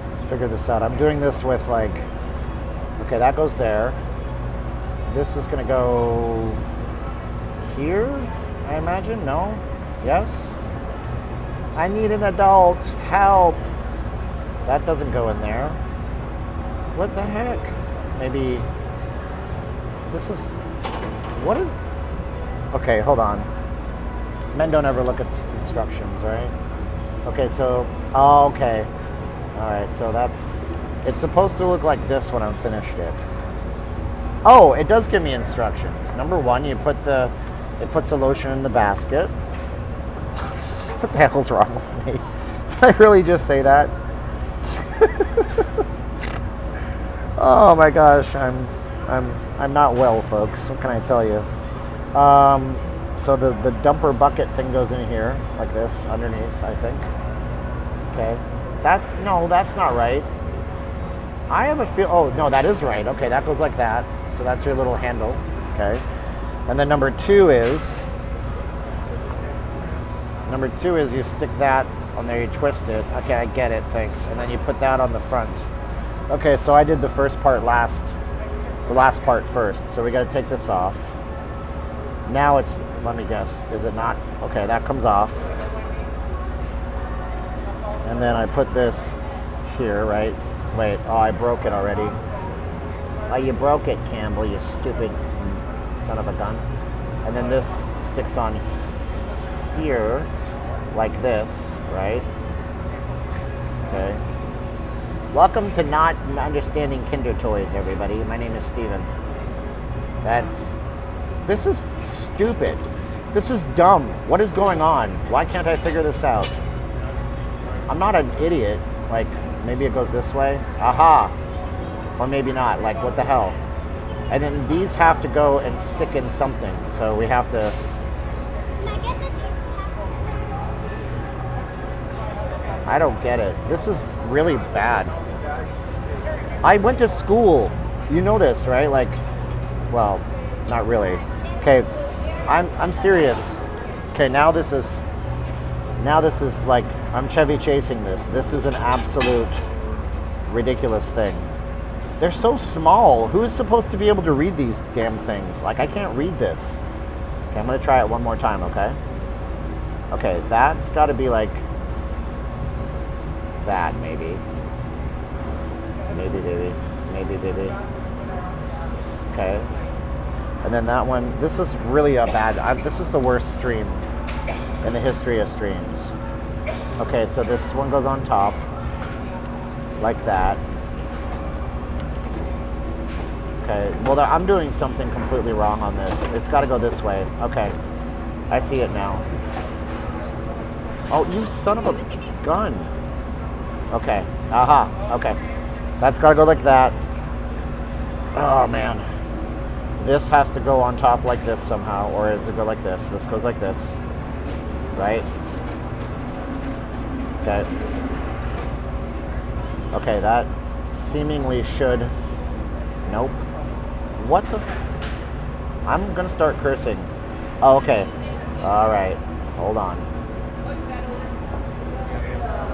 Let's figure this out. I'm doing this with like, okay, that goes there. This is gonna go here, I imagine. No? Yes? I need an adult. Help. That doesn't go in there. What the heck? Maybe this is, what is, okay, hold on. Men don't ever look at instructions, right? Okay, so, oh, okay. All right, so it's supposed to look like this when I'm finished it. Oh, it does give me instructions. Number one, it puts the lotion in the basket. What the hell's wrong with me? Did I really just say that? Oh my gosh, I'm not well, folks. What can I tell you? So the dumper bucket thing goes in here like this underneath, I think. Okay, that's not right. I have a feel. Oh no, that is right. Okay, that goes like that. So that's your little handle. Okay, and then number two is you stick that on there, you twist it. Okay, I get it. Thanks. And then you put that on the front. Okay, so I did the first part last, the last part first. So we got to take this off. Now it's, let me guess, is it not? Okay, that comes off. And then I put this here, right? Wait, oh, I broke it already. Oh, you broke it, Campbell, you stupid son of a gun. And then this sticks on here, like this, right? Okay. Welcome to Not Understanding Kinder Toys, everybody. My name is Steven. This is stupid. This is dumb. What is going on? Why can't I figure this out? I'm not an idiot. Like, maybe it goes this way. Aha. Or maybe not. Like, what the hell? And then these have to go and stick in something. So we have to... I don't get it. This is really bad. I went to school. You know this, right? Like, well, not really. Okay, I'm serious. Okay, now this is like, I'm Chevy chasing this. This is an absolute ridiculous thing. They're so small. Who is supposed to be able to read these damn things? Like, I can't read this. Okay, I'm gonna try it one more time, okay? Okay, that's gotta be like that, maybe. Maybe, baby. Maybe, baby. Okay. And then that one, this is really a bad, this is the worst stream in the history of streams. Okay, so this one goes on top, like that. Okay, well, I'm doing something completely wrong on this. It's got to go this way. Okay, I see it now. Oh, you son of a gun. Okay, aha, okay. That's got to go like that. Oh, man. This has to go on top like this somehow, or does it go like this? This goes like this, right? Okay. Okay, that seemingly should, nope. What the I'm gonna start cursing. Oh, okay. All right, hold on.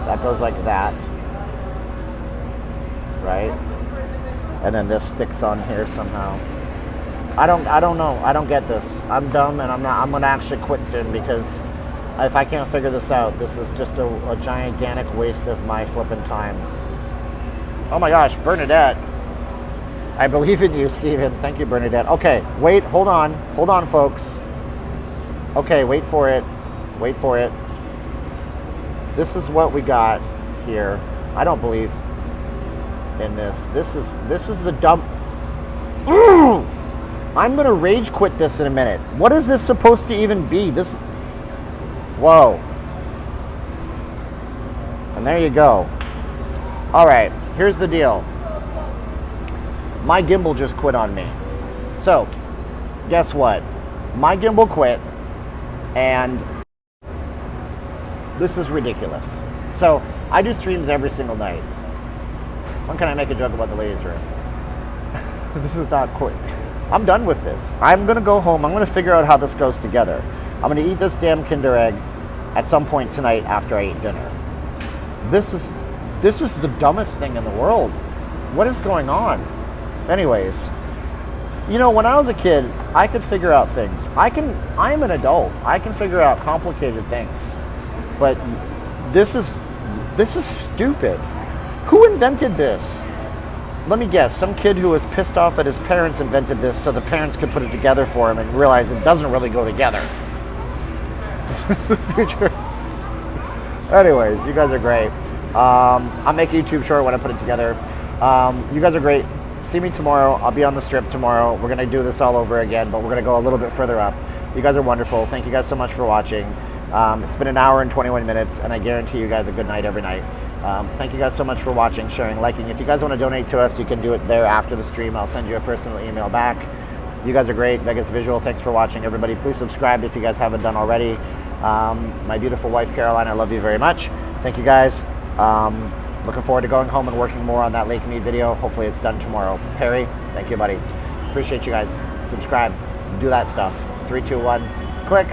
That goes like that, right? And then this sticks on here somehow. I don't know. I don't get this. I'm dumb, and I'm gonna actually quit soon because if I can't figure this out, this is just a gigantic waste of my flipping time. Oh my gosh, Bernadette. I believe in you, Steven. Thank you, Bernadette. Okay, wait, hold on. Hold on, folks. Okay, wait for it. Wait for it. This is what we got here. I don't believe in this. This is the dumb. I'm gonna rage quit this in a minute. What is this supposed to even be? This. Whoa. And there you go. All right, here's the deal. My gimbal just quit on me. So, guess what? My gimbal quit, and this is ridiculous. So, I do streams every single night. When can I make a joke about the ladies' room? This is not quick. I'm done with this. I'm gonna go home. I'm gonna figure out how this goes together. I'm gonna eat this damn Kinder Egg at some point tonight after I eat dinner. This is the dumbest thing in the world. What is going on? Anyways, you know, when I was a kid, I could figure out things. I'm an adult. I can figure out complicated things. But this is stupid. Who invented this? Let me guess, some kid who was pissed off at his parents invented this so the parents could put it together for him and realize it doesn't really go together. This is the future. Anyways, you guys are great. I'll make a YouTube short when I put it together. You guys are great. See me tomorrow. I'll be on the strip tomorrow. We're going to do this all over again, but we're going to go a little bit further up. You guys are wonderful. Thank you guys so much for watching. It's been an hour and 21 minutes, and I guarantee you guys a good night every night. Thank you guys so much for watching, sharing, liking. If you guys want to donate to us, you can do it there after the stream. I'll send you a personal email back. You guys are great. Vegas Visual, thanks for watching, everybody. Please subscribe if you guys haven't done already. My beautiful wife, Caroline, I love you very much. Thank you guys. Looking forward to going home and working more on that Lake Mead video. Hopefully it's done tomorrow. Perry, thank you, buddy. Appreciate you guys. Subscribe. Do that stuff. 3, 2, 1. Click.